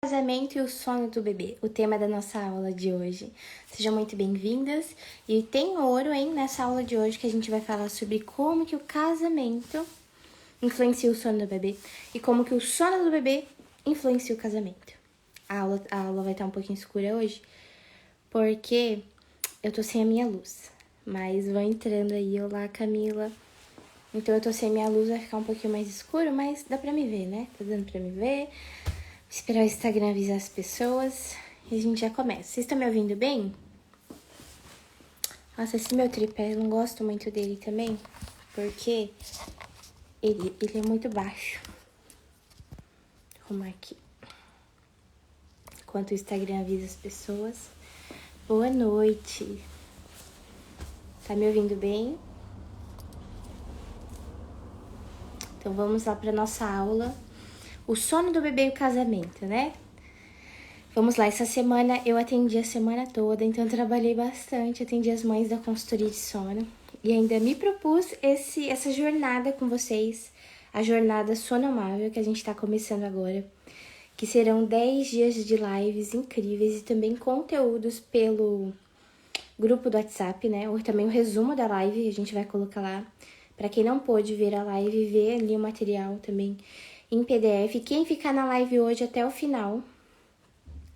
Casamento e o sonho do bebê, o tema da nossa aula de hoje. Sejam muito bem-vindas. E tem ouro, hein, nessa aula de hoje que a gente vai falar sobre como que o casamento influencia o sono do bebê e como que o sono do bebê influencia o casamento. A aula vai estar um pouquinho escura hoje, porque eu tô sem a minha luz. Mas vão entrando aí, olá Camila. Então eu tô sem a minha luz, vai ficar um pouquinho mais escuro, mas dá pra me ver, né? Tá dando pra me ver. Esperar o Instagram avisar as pessoas e a gente já começa. Vocês estão me ouvindo bem? Nossa, esse meu tripé, eu não gosto muito dele também, porque ele é muito baixo. Vou arrumar aqui. Enquanto o Instagram avisa as pessoas. Boa noite. Tá me ouvindo bem? Então vamos lá para nossa aula. O sono do bebê e o casamento, né? Vamos lá, essa semana eu atendi a semana toda, então eu trabalhei bastante, atendi as mães da consultoria de sono e ainda me propus essa jornada com vocês, a jornada Sonomável que a gente tá começando agora, que serão 10 dias de lives incríveis e também conteúdos pelo grupo do WhatsApp, né? Ou também o resumo da live, a gente vai colocar lá. Pra quem não pôde ver a live, ver ali o material também em PDF. Quem ficar na live hoje até o final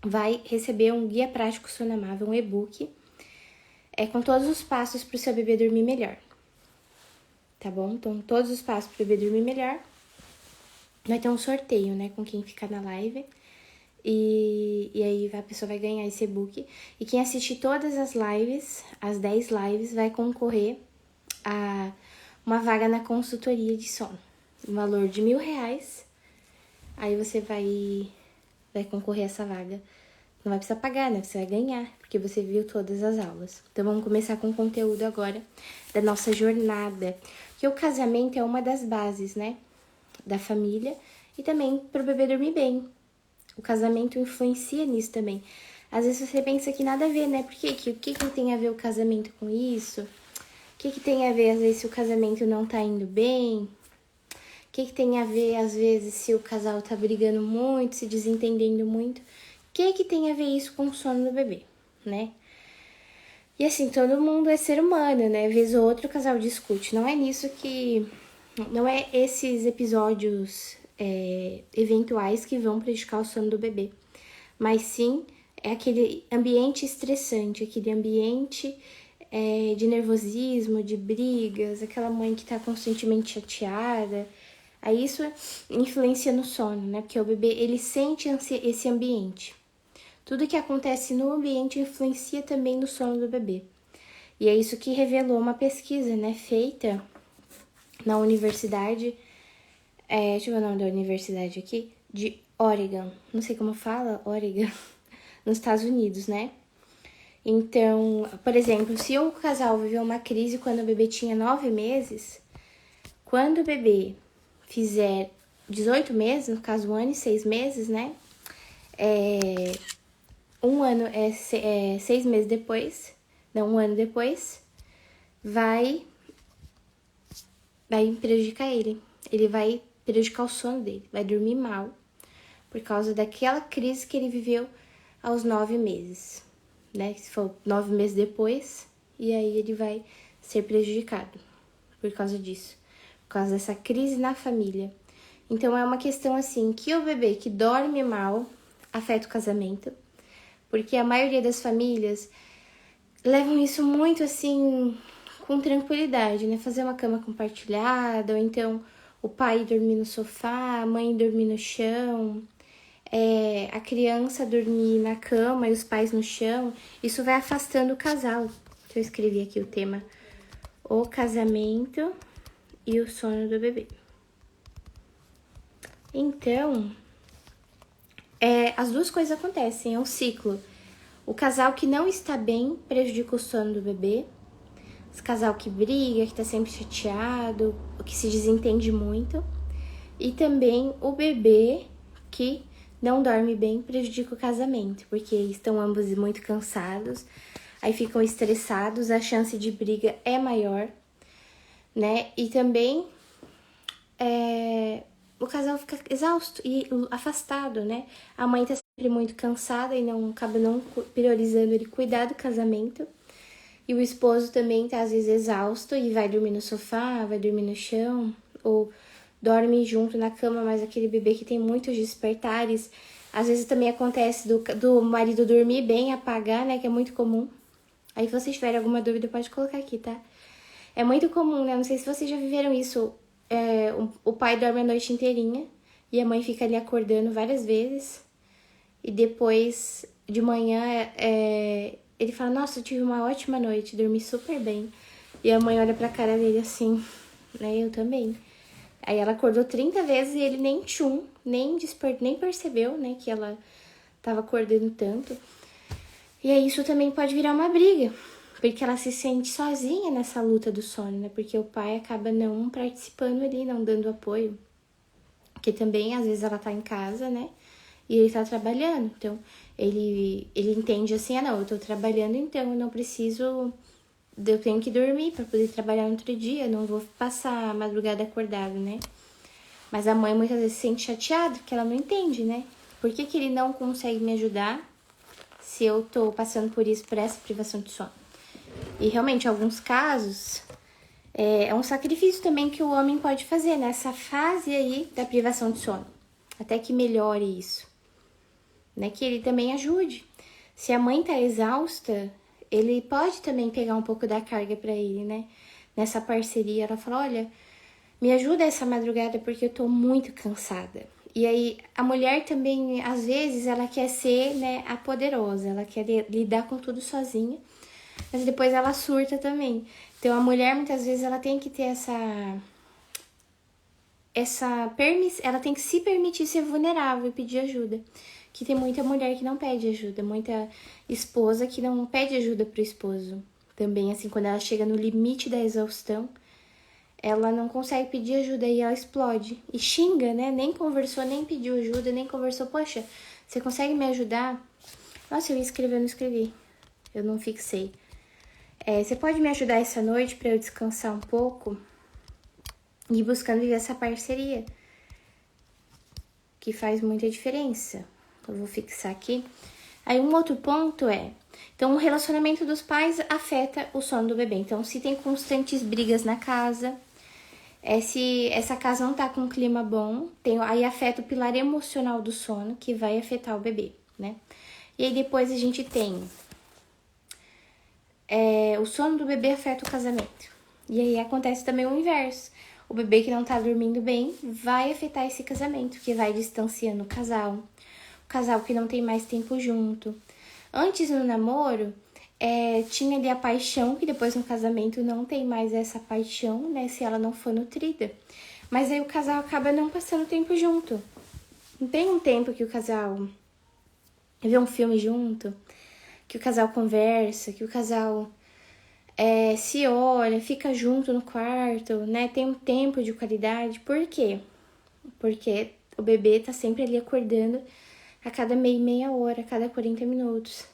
vai receber um guia prático sonomável, um e-book, com todos os passos para o seu bebê dormir melhor. Tá bom? Então, todos os passos para o bebê dormir melhor. Vai ter um sorteio, né, com quem ficar na live. E aí a pessoa vai ganhar esse e-book. E quem assistir todas as lives, as 10 lives, vai concorrer a uma vaga na consultoria de sono. Um valor de R$1.000. Aí você vai concorrer a essa vaga. Não vai precisar pagar, né? Você vai ganhar, porque você viu todas as aulas. Então, vamos começar com o conteúdo agora da nossa jornada. Que o casamento é uma das bases, né? Da família e também para o bebê dormir bem. O casamento influencia nisso também. Às vezes você pensa que nada a ver, né? Por quê? O que tem a ver o casamento com isso? O que tem a ver, às vezes, se o casamento não tá indo bem? O que tem a ver, às vezes, se o casal tá brigando muito, se desentendendo muito? O que tem a ver isso com o sono do bebê, né? E assim, todo mundo é ser humano, né? Vez ou outra o casal discute. Não é nisso que... Não é esses episódios eventuais que vão prejudicar o sono do bebê. Mas sim, é aquele ambiente estressante, aquele ambiente de nervosismo, de brigas, aquela mãe que tá constantemente chateada. Aí isso influencia no sono, né? Porque o bebê, ele sente esse ambiente. Tudo que acontece no ambiente influencia também no sono do bebê. E é isso que revelou uma pesquisa, né, feita na universidade, deixa eu ver o nome da universidade aqui, de Oregon, não sei como fala, Oregon, nos Estados Unidos, né? Então, por exemplo, se o casal viveu uma crise quando o bebê tinha 9 meses, quando o bebê fizer 18 meses, no caso 1 ano e 6 meses, né? 1 ano 6 meses depois, não, 1 ano depois, vai prejudicar ele. Ele vai prejudicar o sono dele, vai dormir mal, por causa daquela crise que ele viveu aos 9 meses, né? Se for 9 meses depois, e aí ele vai ser prejudicado por causa disso, por causa dessa crise na família. Então, é uma questão assim, que o bebê que dorme mal afeta o casamento, porque a maioria das famílias levam isso muito assim, com tranquilidade, né? Fazer uma cama compartilhada, ou então o pai dormir no sofá, a mãe dormir no chão, a criança dormir na cama e os pais no chão. Isso vai afastando o casal. Então, eu escrevi aqui o tema: o casamento e o sono do bebê. Então, as duas coisas acontecem, é um ciclo. O casal que não está bem prejudica o sono do bebê. Esse casal que briga, que tá sempre chateado, que se desentende muito. E também o bebê que não dorme bem prejudica o casamento, porque estão ambos muito cansados, aí ficam estressados, a chance de briga é maior, né? E também o casal fica exausto e afastado, né? A mãe tá muito cansada e acaba não priorizando ele cuidar do casamento. E o esposo também tá às vezes exausto e vai dormir no sofá, vai dormir no chão, ou dorme junto na cama, mas aquele bebê que tem muitos despertares. Às vezes também acontece do marido dormir bem, apagar, né, que é muito comum. Aí se vocês tiverem alguma dúvida, pode colocar aqui, tá? É muito comum, né? Não sei se vocês já viveram isso. O pai dorme a noite inteirinha e a mãe fica ali acordando várias vezes. E depois, de manhã, ele fala, nossa, eu tive uma ótima noite, dormi super bem. E a mãe olha pra cara dele assim, né? Eu também. Aí ela acordou 30 vezes e ele nem nem percebeu, né? Que ela tava acordando tanto. E aí isso também pode virar uma briga, porque ela se sente sozinha nessa luta do sono, né? Porque o pai acaba não participando ali, não dando apoio. Porque também, às vezes, ela tá em casa, né? E ele tá trabalhando. Então, ele entende assim, não, eu tô trabalhando, então eu não preciso... Eu tenho que dormir pra poder trabalhar no outro dia, não vou passar a madrugada acordado, né? Mas a mãe muitas vezes se sente chateada, porque ela não entende, né? Por que ele não consegue me ajudar se eu tô passando por essa privação de sono? E realmente, em alguns casos, é um sacrifício também que o homem pode fazer nessa fase aí da privação de sono. Até que melhore isso. Né? Que ele também ajude. Se a mãe tá exausta, ele pode também pegar um pouco da carga pra ele, né? Nessa parceria, ela fala, olha, me ajuda essa madrugada porque eu tô muito cansada. E aí, a mulher também, às vezes, ela quer ser, né, a poderosa. Ela quer lidar com tudo sozinha. Mas depois ela surta também. Então, a mulher, muitas vezes, ela tem que ter ela tem que se permitir ser vulnerável e pedir ajuda. Que tem muita mulher que não pede ajuda. Muita esposa que não pede ajuda pro esposo. Também, assim, quando ela chega no limite da exaustão, ela não consegue pedir ajuda e ela explode. E xinga, né? Nem conversou, nem pediu ajuda, nem conversou. Poxa, você consegue me ajudar? Nossa, eu ia escrever, eu não escrevi. Eu não fixei. Você pode me ajudar essa noite pra eu descansar um pouco? E buscando viver essa parceria. Que faz muita diferença. Eu vou fixar aqui. Aí um outro ponto então o relacionamento dos pais afeta o sono do bebê. Então se tem constantes brigas na casa, se essa casa não tá com um clima bom, aí afeta o pilar emocional do sono, que vai afetar o bebê, né? E aí depois a gente tem o sono do bebê afeta o casamento. E aí acontece também o inverso. O bebê que não tá dormindo bem vai afetar esse casamento, que vai distanciando o casal. O casal que não tem mais tempo junto. Antes no namoro, tinha ali a paixão, que depois no casamento não tem mais essa paixão, né? Se ela não for nutrida. Mas aí o casal acaba não passando tempo junto. Não tem um tempo que o casal vê um filme junto, que o casal conversa, que o casal se olha, fica junto no quarto, né? Tem um tempo de qualidade. Por quê? Porque o bebê tá sempre ali acordando a cada meia hora, a cada 40 minutos.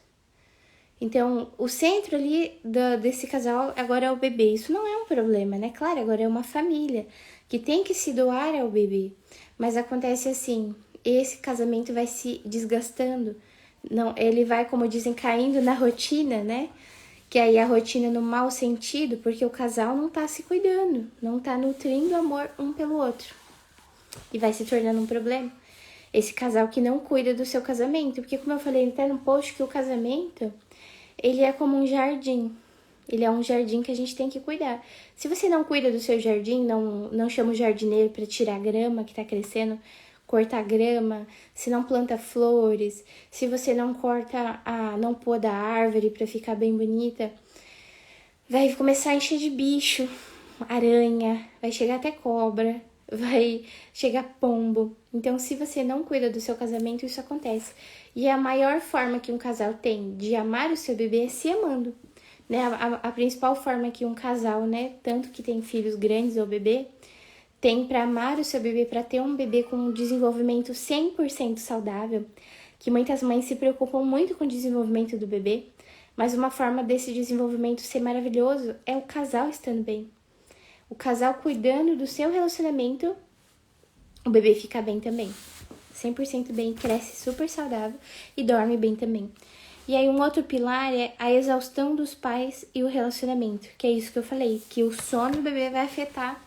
Então, o centro ali desse casal agora é o bebê. Isso não é um problema, né? Claro, agora é uma família que tem que se doar ao bebê. Mas acontece assim, esse casamento vai se desgastando. Não, ele vai, como dizem, caindo na rotina, né? Que aí a rotina no mau sentido, porque o casal não tá se cuidando, não tá nutrindo amor um pelo outro. E vai se tornando um problema. Esse casal que não cuida do seu casamento. Porque, como eu falei até no post, que o casamento, ele é como um jardim. Ele é um jardim que a gente tem que cuidar. Se você não cuida do seu jardim, não chama o jardineiro para tirar a grama que tá crescendo, cortar grama, se não planta flores, se você não não poda a árvore para ficar bem bonita, vai começar a encher de bicho, aranha, vai chegar até cobra, vai chegar pombo. Então, se você não cuida do seu casamento, isso acontece. E a maior forma que um casal tem de amar o seu bebê é se amando. Né? A principal forma que um casal, né, tanto que tem filhos grandes ou bebê, tem para amar o seu bebê, para ter um bebê com um desenvolvimento 100% saudável, que muitas mães se preocupam muito com o desenvolvimento do bebê, mas uma forma desse desenvolvimento ser maravilhoso é o casal estando bem. O casal cuidando do seu relacionamento, o bebê fica bem também, 100% bem, cresce super saudável e dorme bem também. E aí um outro pilar é a exaustão dos pais e o relacionamento, que é isso que eu falei, que o sono do bebê vai afetar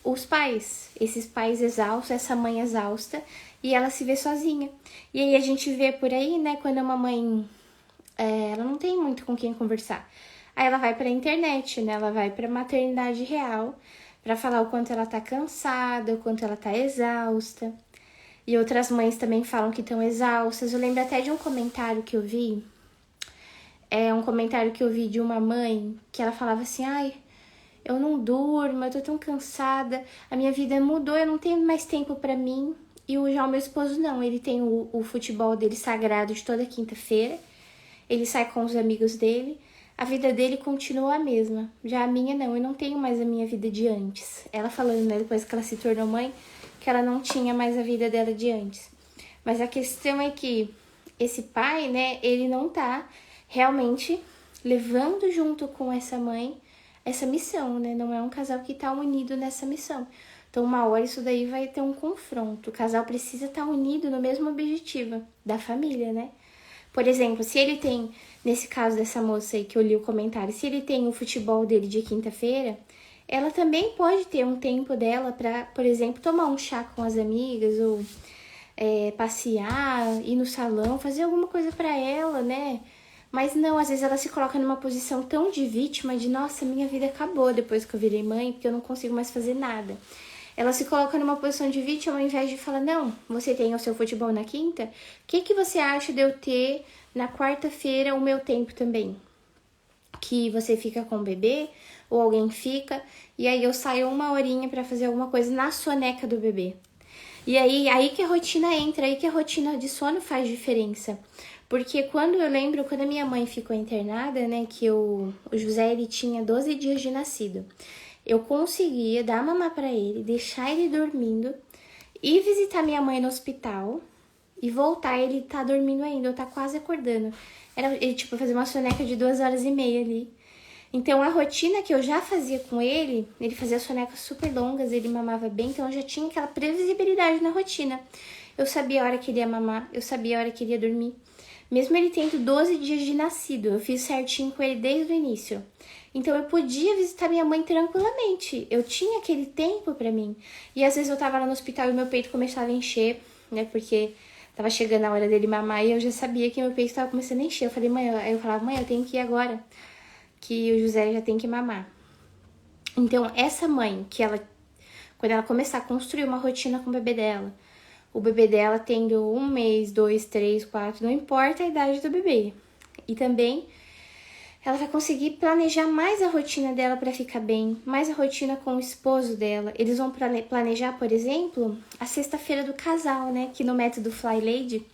os pais, esses pais exaustos, essa mãe exausta, e ela se vê sozinha. E aí a gente vê por aí, né, quando uma mãe, ela não tem muito com quem conversar. Aí ela vai pra internet, né, ela vai pra maternidade real, pra falar o quanto ela tá cansada, o quanto ela tá exausta. E outras mães também falam que estão exaustas. Eu lembro até de um comentário que eu vi, um comentário que eu vi de uma mãe, que ela falava assim, ai, eu não durmo, eu tô tão cansada, a minha vida mudou, eu não tenho mais tempo pra mim. E já o meu esposo não, ele tem o futebol dele sagrado de toda quinta-feira, ele sai com os amigos dele, a vida dele continua a mesma. Já a minha não, eu não tenho mais a minha vida de antes. Ela falando, né, depois que ela se tornou mãe, que ela não tinha mais a vida dela de antes. Mas a questão é que esse pai, né, ele não tá realmente levando junto com essa mãe essa missão, né? Não é um casal que tá unido nessa missão. Então, uma hora isso daí vai ter um confronto. O casal precisa estar unido no mesmo objetivo da família, né? Por exemplo, se ele tem, nesse caso dessa moça aí que eu li o comentário, se ele tem o futebol dele de quinta-feira, ela também pode ter um tempo dela pra, por exemplo, tomar um chá com as amigas ou passear, ir no salão, fazer alguma coisa pra ela, né? Mas não, às vezes ela se coloca numa posição tão de vítima, de nossa, minha vida acabou depois que eu virei mãe, porque eu não consigo mais fazer nada. Ela se coloca numa posição de vítima ao invés de falar, não, você tem o seu futebol na quinta, o que você acha de eu ter na quarta-feira o meu tempo também? Que você fica com o bebê, ou alguém fica, e aí eu saio uma horinha pra fazer alguma coisa na soneca do bebê. E aí que a rotina entra, aí que a rotina de sono faz diferença. Porque quando a minha mãe ficou internada, né, que o José, ele tinha 12 dias de nascido. Eu conseguia dar mamar pra ele, deixar ele dormindo, ir visitar minha mãe no hospital e voltar, ele tá dormindo ainda, eu tá quase acordando. Ele, tipo, fazia uma soneca de 2 horas e meia ali. Então, a rotina que eu já fazia com ele fazia sonecas super longas, ele mamava bem, então eu já tinha aquela previsibilidade na rotina. Eu sabia a hora que ele ia mamar, eu sabia a hora que ele ia dormir. Mesmo ele tendo 12 dias de nascido, eu fiz certinho com ele desde o início. Então, eu podia visitar minha mãe tranquilamente. Eu tinha aquele tempo pra mim. E às vezes eu tava lá no hospital e meu peito começava a encher, né? Porque tava chegando a hora dele mamar e eu já sabia que meu peito tava começando a encher. Eu falei, mãe, eu falava, mãe, eu tenho que ir agora, que o José já tem que mamar. Então, essa mãe, quando ela começar a construir uma rotina com o bebê dela tendo 1 mês, 2, 3, 4, não importa a idade do bebê. E também ela vai conseguir planejar mais a rotina dela para ficar bem, mais a rotina com o esposo dela. Eles vão planejar, por exemplo, a sexta-feira do casal, né? Que no método Fly Lady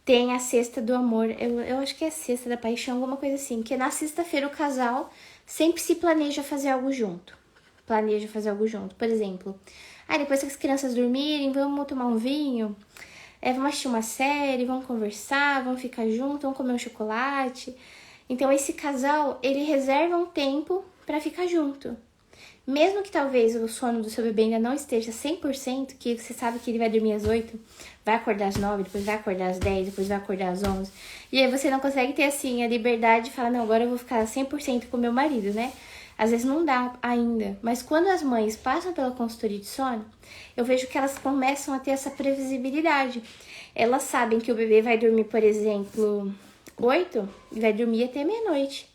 tem a sexta do amor. Eu acho que é a sexta da paixão, alguma coisa assim. Que na sexta-feira o casal sempre se planeja fazer algo junto. Por exemplo, depois que as crianças dormirem, vamos tomar um vinho, vamos assistir uma série, vamos conversar, vamos ficar juntos, vamos comer um chocolate. Então, esse casal, ele reserva um tempo pra ficar junto. Mesmo que talvez o sono do seu bebê ainda não esteja 100%, que você sabe que ele vai dormir às 8, vai acordar às 9, depois vai acordar às 10, depois vai acordar às 11. E aí você não consegue ter, assim, a liberdade de falar, não, agora eu vou ficar 100% com meu marido, né? Às vezes não dá ainda. Mas quando as mães passam pela consultoria de sono, eu vejo que elas começam a ter essa previsibilidade. Elas sabem que o bebê vai dormir, por exemplo, 8 e vai dormir até meia-noite.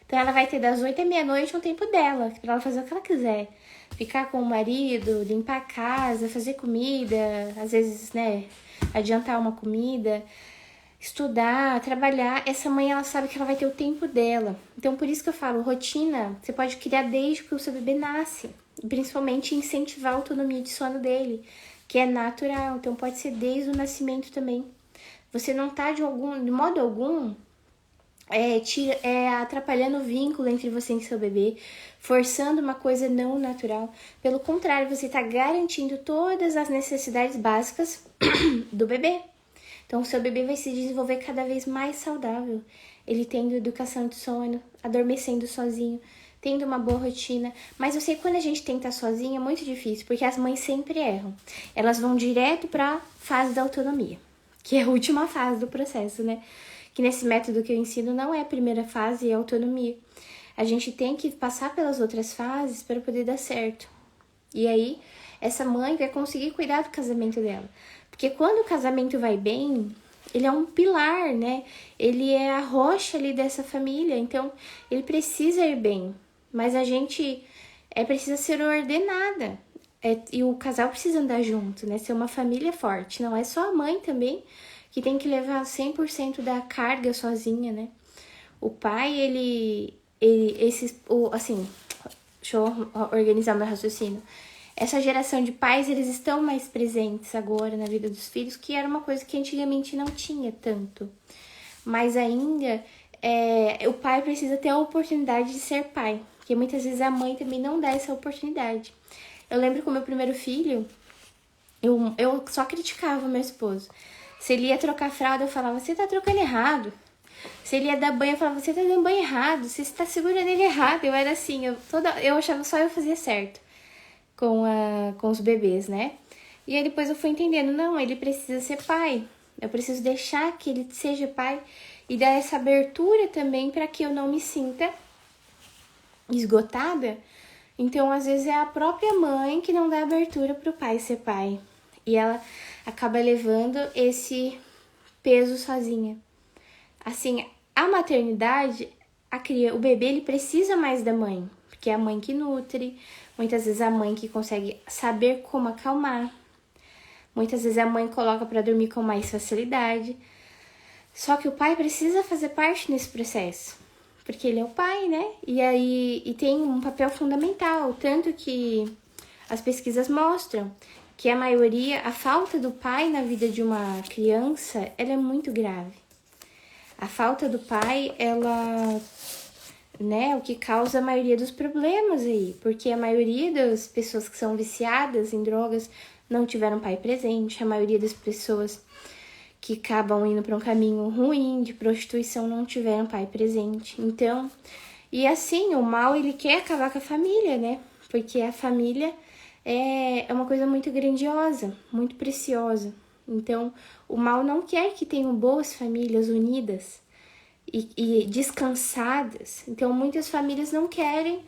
Então, ela vai ter das 8 à meia-noite um tempo dela, pra ela fazer o que ela quiser. Ficar com o marido, limpar a casa, fazer comida, às vezes, né, adiantar uma comida, estudar, trabalhar. Essa mãe, ela sabe que ela vai ter o tempo dela. Então, por isso que eu falo, rotina, você pode criar desde que o seu bebê nasce. Principalmente incentivar a autonomia de sono dele, que é natural. Então, pode ser desde o nascimento também. Você não tá de modo algum atrapalhando o vínculo entre você e seu bebê, forçando uma coisa não natural. Pelo contrário, você está garantindo todas as necessidades básicas do bebê. Então, o seu bebê vai se desenvolver cada vez mais saudável. Ele tendo educação de sono, adormecendo sozinho, tendo uma boa rotina. Mas eu sei que quando a gente tenta sozinha é muito difícil, porque as mães sempre erram. Elas vão direto pra fase da autonomia, que é a última fase do processo, né? Que nesse método que eu ensino não é a primeira fase, é a autonomia. A gente tem que passar pelas outras fases para poder dar certo. E aí, essa mãe vai conseguir cuidar do casamento dela. Porque quando o casamento vai bem, ele é um pilar, né? Ele é a rocha ali dessa família. Então, ele precisa ir bem. Mas a gente precisa ser ordenada. E o casal precisa andar junto, né? Ser uma família forte. Não é só a mãe também que tem que levar 100% da carga sozinha, né? O pai, assim, deixa eu organizar meu raciocínio. Essa geração de pais, eles estão mais presentes agora na vida dos filhos, que era uma coisa que antigamente não tinha tanto. Mas ainda, o pai precisa ter a oportunidade de ser pai, porque muitas vezes a mãe também não dá essa oportunidade. Eu lembro com o meu primeiro filho, eu só criticava o meu esposo. Se ele ia trocar fralda, eu falava, você tá trocando errado. Se ele ia dar banho, eu falava, você tá dando banho errado, você tá segurando ele errado. Eu era assim, eu achava só eu fazia certo com os bebês, né? E aí depois eu fui entendendo, não, ele precisa ser pai. Eu preciso deixar que ele seja pai e dar essa abertura também para que eu não me sinta esgotada. Então, às vezes, é a própria mãe que não dá abertura para o pai ser pai. E ela acaba levando esse peso sozinha. Assim, a maternidade, o bebê, ele precisa mais da mãe. Porque é a mãe que nutre, muitas vezes a mãe que consegue saber como acalmar. Muitas vezes a mãe coloca para dormir com mais facilidade. Só que o pai precisa fazer parte nesse processo. Porque ele é o pai, né? E tem um papel fundamental. Tanto que as pesquisas mostram que a falta do pai na vida de uma criança, ela é muito grave. A falta do pai, o que causa a maioria dos problemas aí. Porque a maioria das pessoas que são viciadas em drogas não tiveram pai presente. A maioria das pessoas que acabam indo para um caminho ruim de prostituição não tiveram pai presente. Então, e assim, o mal, ele quer acabar com a família, né? Porque a família é uma coisa muito grandiosa, muito preciosa. Então, o mal não quer que tenham boas famílias unidas e descansadas. Então, muitas famílias não querem,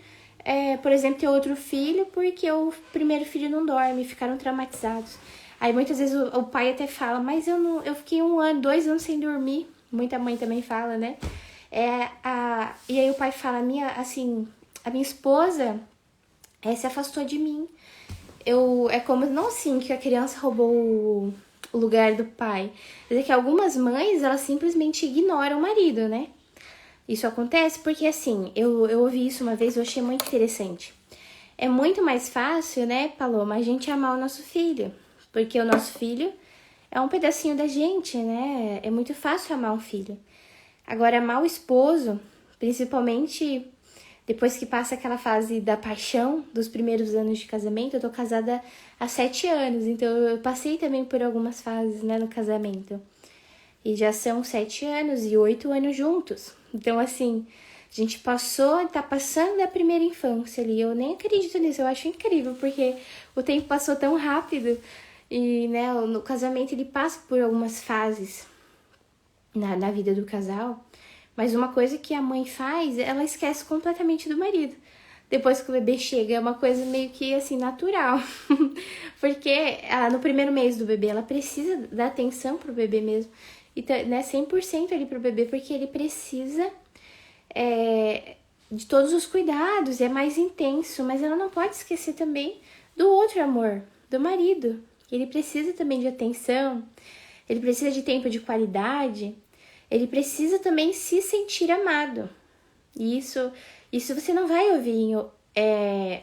por exemplo, ter outro filho porque o primeiro filho não dorme, ficaram traumatizados. Aí muitas vezes o pai até fala, mas eu fiquei 1 ano, 2 anos sem dormir. Muita mãe também fala, né? E aí o pai fala, a minha esposa se afastou de mim. É como, não assim, que a criança roubou o lugar do pai. Mas é que algumas mães, elas simplesmente ignoram o marido, né? Isso acontece porque, assim, eu ouvi isso uma vez, eu achei muito interessante. É muito mais fácil, né, Paloma, a gente amar o nosso filho. Porque o nosso filho é um pedacinho da gente, né? É muito fácil amar um filho. Agora, amar o esposo, principalmente depois que passa aquela fase da paixão dos primeiros anos de casamento. Eu tô casada há 7 anos, então eu passei também por algumas fases, né, no casamento. E já são 7 anos e 8 anos juntos. Então, assim, a gente tá passando da primeira infância ali. Eu nem acredito nisso, eu acho incrível, porque o tempo passou tão rápido. E, né, no casamento ele passa por algumas fases na vida do casal. Mas uma coisa que a mãe faz, ela esquece completamente do marido. Depois que o bebê chega, é uma coisa meio que, assim, natural. Porque no primeiro mês do bebê, ela precisa dar atenção pro bebê mesmo. E, né, 100% ali pro bebê, porque ele precisa de todos os cuidados, é mais intenso. Mas ela não pode esquecer também do outro amor, do marido. Ele precisa também de atenção, ele precisa de tempo de qualidade, ele precisa também se sentir amado. E isso você não vai ouvir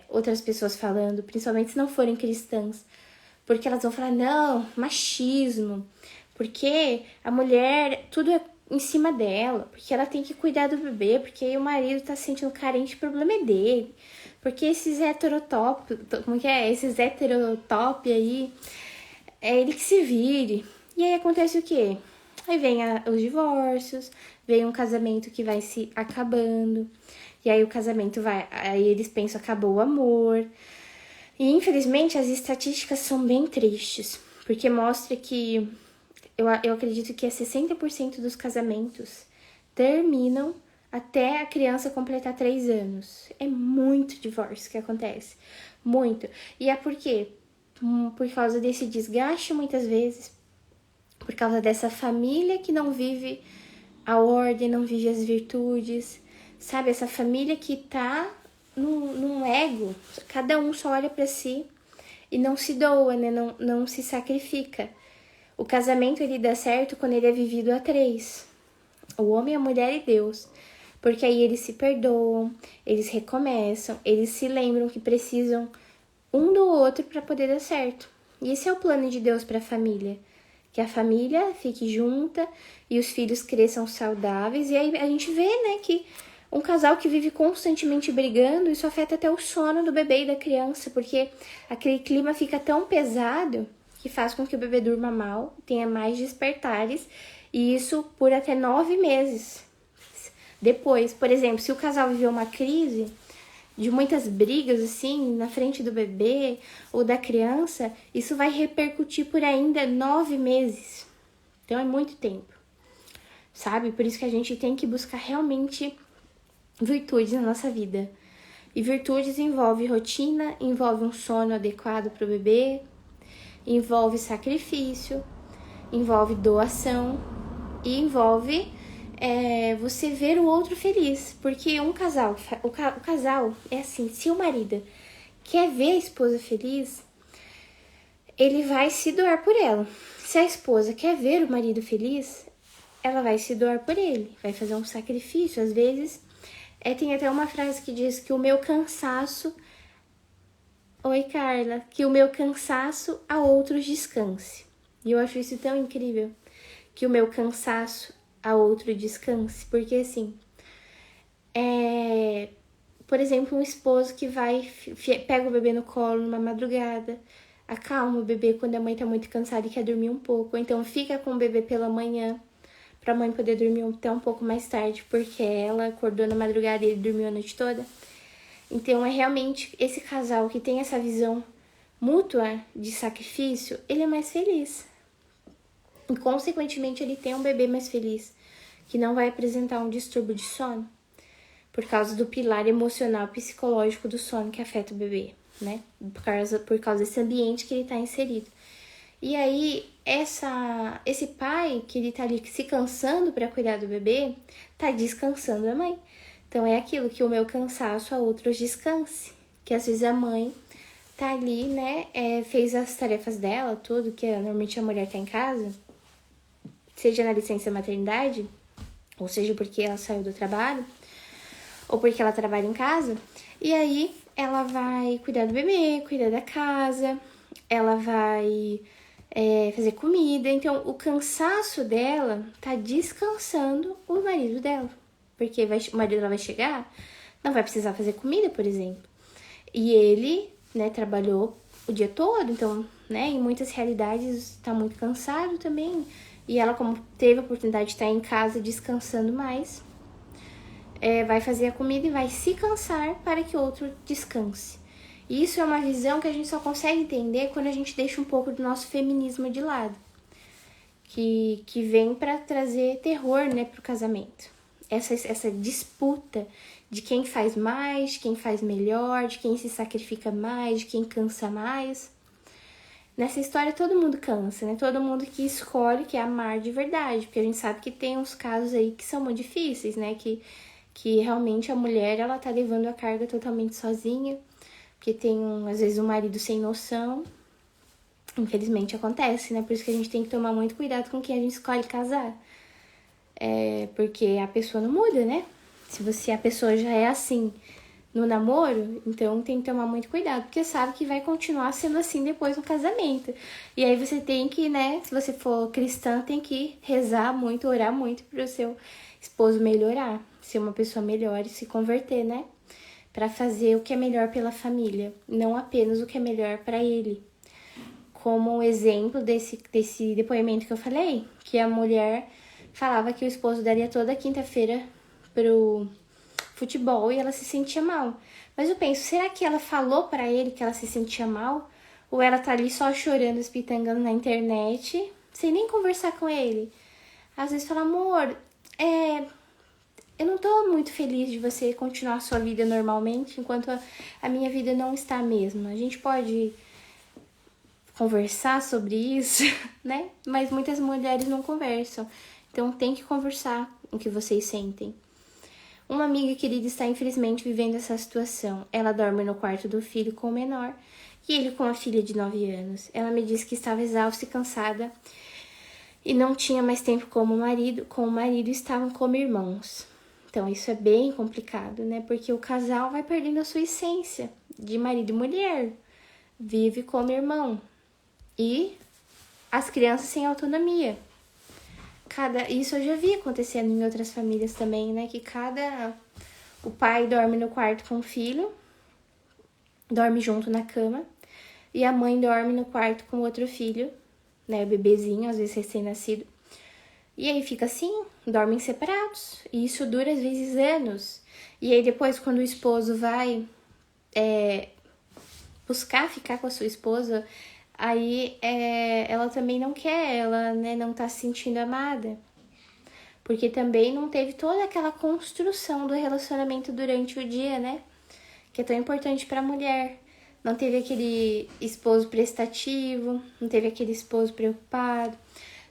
outras pessoas falando, principalmente se não forem cristãs. Porque elas vão falar, não, machismo, porque a mulher, tudo é em cima dela, porque ela tem que cuidar do bebê, porque aí o marido tá se sentindo carente, o problema é dele. Porque esses heterotop, como que é? Esses heterotop aí, é ele que se vire. E aí acontece o quê? Aí vem os divórcios, vem um casamento que vai se acabando. E aí o casamento vai... Aí eles pensam, acabou o amor. E infelizmente as estatísticas são bem tristes. Porque mostra que... Eu acredito que 60% dos casamentos terminam até a criança completar 3 anos. É muito divórcio que acontece. Muito. E é por quê? Por causa desse desgaste, muitas vezes. Por causa dessa família que não vive a ordem, não vive as virtudes. Sabe? Essa família que tá num ego. Cada um só olha pra si e não se doa, né? Não se sacrifica. O casamento, ele dá certo quando ele é vivido a 3. O homem, a mulher e Deus. Porque aí eles se perdoam, eles recomeçam, eles se lembram que precisam um do outro para poder dar certo. E esse é o plano de Deus para a família. Que a família fique junta e os filhos cresçam saudáveis. E aí a gente vê, né, que um casal que vive constantemente brigando, isso afeta até o sono do bebê e da criança. Porque aquele clima fica tão pesado que faz com que o bebê durma mal, tenha mais despertares. E isso por até 9 meses. Depois, por exemplo, se o casal viveu uma crise de muitas brigas, assim, na frente do bebê ou da criança, isso vai repercutir por ainda 9 meses. Então é muito tempo, sabe? Por isso que a gente tem que buscar realmente virtudes na nossa vida. E virtudes envolve rotina, envolve um sono adequado para o bebê, envolve sacrifício, envolve doação e envolve você ver o outro feliz. Porque um casal, o casal é assim, se o marido quer ver a esposa feliz, ele vai se doar por ela. Se a esposa quer ver o marido feliz, ela vai se doar por ele, vai fazer um sacrifício. Às vezes, tem até uma frase que diz que o meu cansaço... Oi, Carla. Que o meu cansaço a outros descanse. E eu acho isso tão incrível. Que o meu cansaço a outro descanse. Porque, assim, por exemplo, um esposo que vai, pega o bebê no colo numa madrugada, acalma o bebê quando a mãe tá muito cansada e quer dormir um pouco. Ou então fica com o bebê pela manhã, pra mãe poder dormir até um pouco mais tarde, porque ela acordou na madrugada e ele dormiu a noite toda. Então, é realmente esse casal que tem essa visão mútua de sacrifício, ele é mais feliz. E, consequentemente, ele tem um bebê mais feliz, que não vai apresentar um distúrbio de sono, por causa do pilar emocional psicológico do sono que afeta o bebê, né? Por causa desse ambiente que ele tá inserido. E aí, esse pai que ele tá ali se cansando para cuidar do bebê, tá descansando a mãe. Então, é aquilo que o meu cansaço a outros descanse. Que às vezes a mãe tá ali, né, fez as tarefas dela, tudo, que normalmente a mulher tá em casa, seja na licença maternidade, ou seja porque ela saiu do trabalho, ou porque ela trabalha em casa, e aí ela vai cuidar do bebê, cuidar da casa, ela vai fazer comida. Então, o cansaço dela tá descansando o marido dela. Porque o marido dela vai chegar, não vai precisar fazer comida, por exemplo. E ele, né, trabalhou o dia todo, então, né, em muitas realidades tá muito cansado também. E ela, como teve a oportunidade de estar em casa descansando mais, vai fazer a comida e vai se cansar para que o outro descanse. E isso é uma visão que a gente só consegue entender quando a gente deixa um pouco do nosso feminismo de lado. Que vem para trazer terror, né, pro casamento. Essa disputa de quem faz mais, de quem faz melhor, de quem se sacrifica mais, de quem cansa mais. Nessa história todo mundo cansa, né? Todo mundo que escolhe que é amar de verdade, porque a gente sabe que tem uns casos aí que são muito difíceis, né? Que realmente a mulher, ela tá levando a carga totalmente sozinha, porque tem, às vezes, um marido sem noção. Infelizmente acontece, né? Por isso que a gente tem que tomar muito cuidado com quem a gente escolhe casar. Porque a pessoa não muda, né? Se a pessoa já é assim no namoro, então tem que tomar muito cuidado, porque sabe que vai continuar sendo assim depois no casamento. E aí você tem que, né, se você for cristã, tem que rezar muito, orar muito pro seu esposo melhorar, ser uma pessoa melhor e se converter, né? Pra fazer o que é melhor pela família, não apenas o que é melhor pra ele. como um exemplo desse depoimento que eu falei, que a mulher falava que o esposo daria toda quinta-feira pro futebol e ela se sentia mal. Mas eu penso, será que ela falou pra ele que ela se sentia mal? Ou ela tá ali só chorando, espitangando na internet, sem nem conversar com ele? Às vezes fala, amor, eu não tô muito feliz de você continuar a sua vida normalmente, enquanto a minha vida não está a mesma. A gente pode conversar sobre isso, né? Mas muitas mulheres não conversam. Então tem que conversar o que vocês sentem. Uma amiga querida está infelizmente vivendo essa situação. Ela dorme no quarto do filho com o menor e ele com a filha de 9 anos. Ela me disse que estava exausta e cansada e não tinha mais tempo com o marido estavam como irmãos. Então isso é bem complicado, né? Porque o casal vai perdendo a sua essência de marido e mulher. Vive como irmão. E as crianças sem autonomia. Isso eu já vi acontecendo em outras famílias também, né? Que o pai dorme no quarto com o filho, dorme junto na cama, e a mãe dorme no quarto com o outro filho, né? Bebezinho, às vezes recém-nascido. E aí fica assim, dormem separados. E isso dura às vezes anos. E aí depois, quando o esposo vai buscar ficar com a sua esposa, aí ela também não quer, ela, né, não tá se sentindo amada. Porque também não teve toda aquela construção do relacionamento durante o dia, né? Que é tão importante pra mulher. Não teve aquele esposo prestativo, não teve aquele esposo preocupado,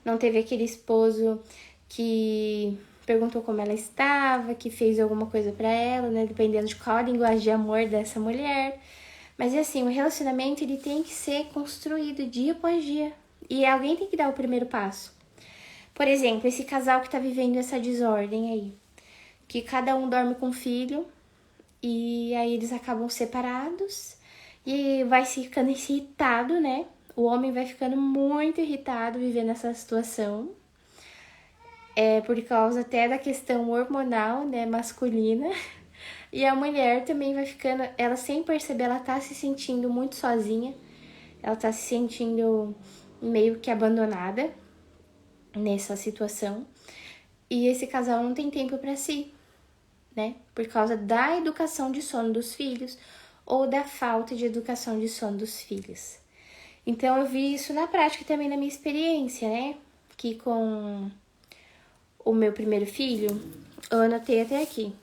não teve aquele esposo que perguntou como ela estava, que fez alguma coisa pra ela, né? Dependendo de qual a linguagem de amor dessa mulher. Mas assim, o relacionamento ele tem que ser construído dia após dia. E alguém tem que dar o primeiro passo. Por exemplo, esse casal que tá vivendo essa desordem aí. Que cada um dorme com o filho. E aí eles acabam separados. E vai ficando irritado, né? O homem vai ficando muito irritado vivendo essa situação. Por causa até da questão hormonal, né? Masculina. E a mulher também vai ficando, ela sem perceber, ela tá se sentindo muito sozinha. Ela tá se sentindo meio que abandonada nessa situação. E esse casal não tem tempo pra si, né? Por causa da educação de sono dos filhos ou da falta de educação de sono dos filhos. Então eu vi isso na prática também na minha experiência, né? Que com o meu primeiro filho, eu anotei até aqui.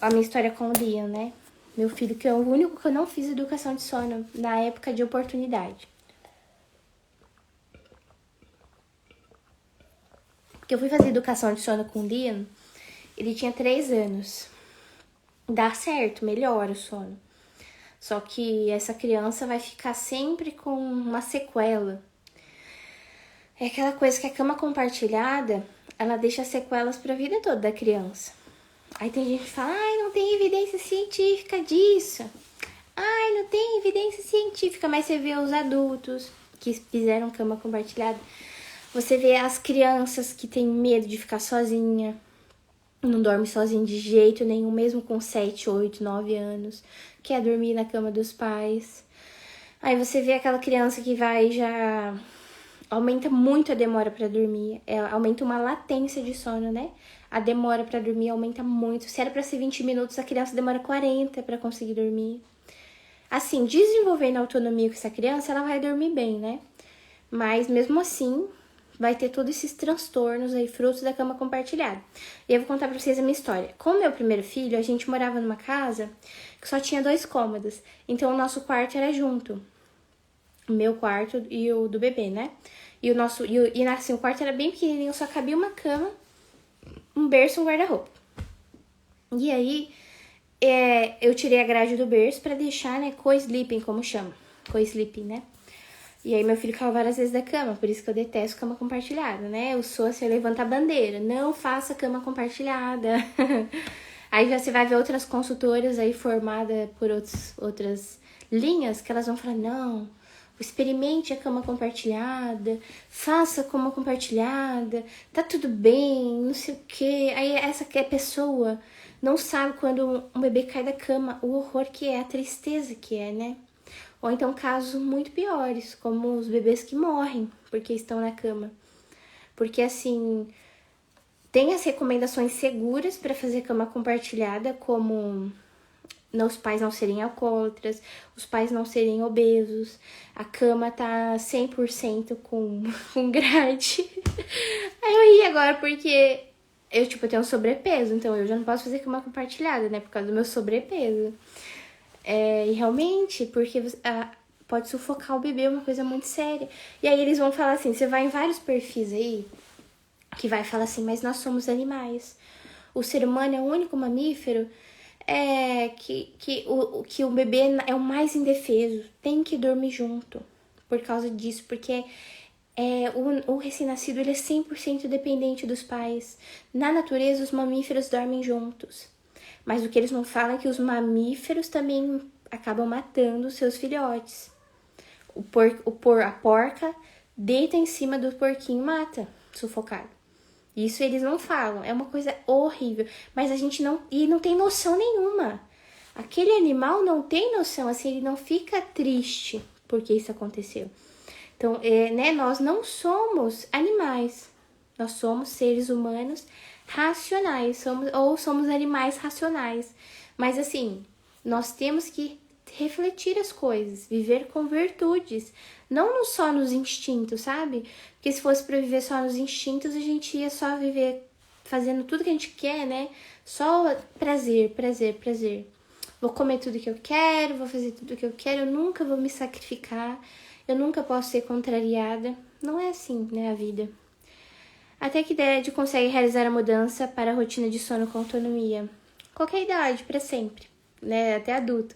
A minha história com o Liam, né? Meu filho, que é o único que eu não fiz educação de sono na época de oportunidade. Porque eu fui fazer educação de sono com o Liam, ele tinha 3 anos. Dá certo, melhora o sono. Só que essa criança vai ficar sempre com uma sequela. É aquela coisa que a cama compartilhada, ela deixa sequelas pra vida toda da criança. Aí tem gente que fala, não tem evidência científica disso. Não tem evidência científica. Mas você vê os adultos que fizeram cama compartilhada. Você vê as crianças que têm medo de ficar sozinha. Não dorme sozinha de jeito nenhum, mesmo com 7, 8, 9 anos. Quer dormir na cama dos pais. Aí você vê aquela criança que vai já... Aumenta muito a demora pra dormir. Aumenta uma latência de sono, né? A demora pra dormir aumenta muito. Se era pra ser 20 minutos, a criança demora 40 pra conseguir dormir. Assim, desenvolvendo a autonomia com essa criança, ela vai dormir bem, né? Mas mesmo assim, vai ter todos esses transtornos aí, frutos da cama compartilhada. E eu vou contar pra vocês a minha história. Com o meu primeiro filho, a gente morava numa casa que só tinha 2 cômodos. Então, o nosso quarto era junto. O meu quarto e o do bebê, né? E assim, o quarto era bem pequenininho, só cabia uma cama, um berço e um guarda-roupa. E aí, eu tirei a grade do berço pra deixar, né, co-sleeping, como chama. Co-sleeping, né? E aí meu filho caiu várias vezes da cama, por isso que eu detesto cama compartilhada, né? Eu sou assim, eu levanto a bandeira, não faça cama compartilhada. Aí já você vai ver outras consultoras aí formadas por outras linhas, que elas vão falar, não, experimente a cama compartilhada, faça cama compartilhada, tá tudo bem, não sei o quê. Aí essa pessoa não sabe quando um bebê cai da cama, o horror que é, a tristeza que é, né? Ou então casos muito piores, como os bebês que morrem porque estão na cama. Porque assim, tem as recomendações seguras para fazer cama compartilhada, como os pais não serem alcoólatras, os pais não serem obesos, a cama tá 100% com grade. Aí eu ri agora porque eu, tenho sobrepeso, então eu já não posso fazer cama compartilhada, né, por causa do meu sobrepeso. E realmente, porque pode sufocar o bebê, é uma coisa muito séria. E aí eles vão falar assim, você vai em vários perfis aí, que vai falar assim, mas nós somos animais. O ser humano é o único mamífero que o bebê é o mais indefeso, tem que dormir junto por causa disso, porque o recém-nascido ele é 100% dependente dos pais. Na natureza, os mamíferos dormem juntos, mas o que eles não falam é que os mamíferos também acabam matando seus filhotes. A porca deita em cima do porquinho e mata, sufocado. Isso eles não falam, é uma coisa horrível, mas a gente não tem noção nenhuma. Aquele animal não tem noção, assim, ele não fica triste porque isso aconteceu. Então, nós não somos animais, nós somos seres humanos racionais, somos animais racionais. Mas assim, nós temos que refletir as coisas, viver com virtudes, não só nos instintos, sabe? Porque se fosse pra viver só nos instintos, a gente ia só viver fazendo tudo que a gente quer, né? Só prazer, prazer, prazer. Vou comer tudo que eu quero, vou fazer tudo que eu quero, eu nunca vou me sacrificar, eu nunca posso ser contrariada. Não é assim, né, a vida. Até que idade consegue realizar a mudança para a rotina de sono com autonomia? Qualquer idade, para sempre, né? Até adulto.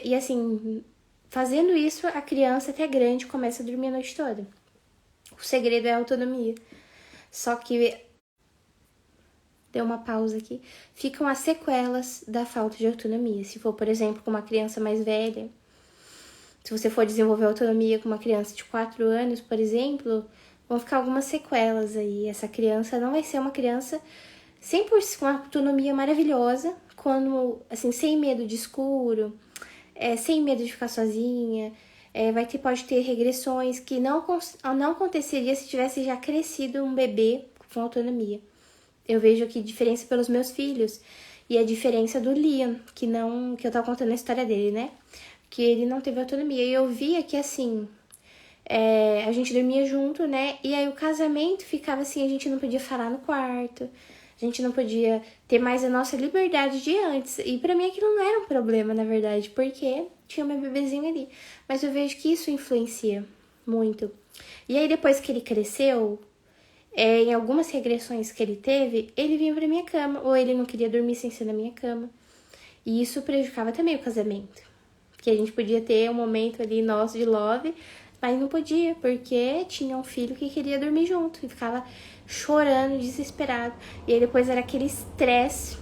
E assim, fazendo isso, a criança até grande começa a dormir a noite toda. O segredo é a autonomia. Só que, deu uma pausa aqui, ficam as sequelas da falta de autonomia. Se for, por exemplo, com uma criança mais velha, se você for desenvolver autonomia com uma criança de 4 anos, por exemplo, vão ficar algumas sequelas aí. Essa criança não vai ser uma criança 100% com uma autonomia maravilhosa, quando, assim, sem medo de escuro, sem medo de ficar sozinha, pode ter regressões que não aconteceria se tivesse já crescido um bebê com autonomia. Eu vejo aqui diferença pelos meus filhos e a diferença do Liam, que eu tava contando a história dele, né? Que ele não teve autonomia. E eu via que, assim, a gente dormia junto, né? E aí o casamento ficava assim, a gente não podia falar no quarto, a gente não podia ter mais a nossa liberdade de antes. E pra mim aquilo não era um problema, na verdade, porque tinha meu bebezinho ali. Mas eu vejo que isso influencia muito. E aí depois que ele cresceu, em algumas regressões que ele teve, ele vinha pra minha cama, ou ele não queria dormir sem ser na minha cama. E isso prejudicava também o casamento. Porque a gente podia ter um momento ali nosso de love, mas não podia, porque tinha um filho que queria dormir junto e ficava chorando, desesperado. E aí depois era aquele estresse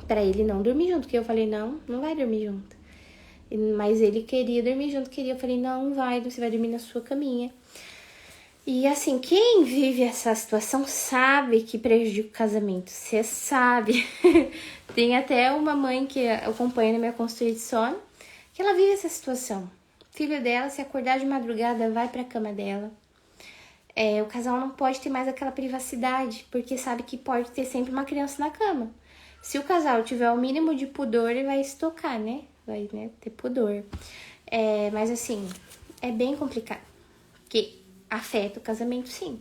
pra ele não dormir junto, que eu falei, não vai dormir junto. Mas ele queria dormir junto, eu falei, não vai, você vai dormir na sua caminha. E assim, quem vive essa situação sabe que prejudica o casamento, você sabe. Tem até uma mãe que acompanha na minha consultoria de sono, que ela vive essa situação. O filho dela, se acordar de madrugada, vai pra cama dela. O casal não pode ter mais aquela privacidade, porque sabe que pode ter sempre uma criança na cama. Se o casal tiver o mínimo de pudor, ele vai se tocar, né? Vai, né, ter pudor. Mas assim, é bem complicado. Porque afeta o casamento, sim.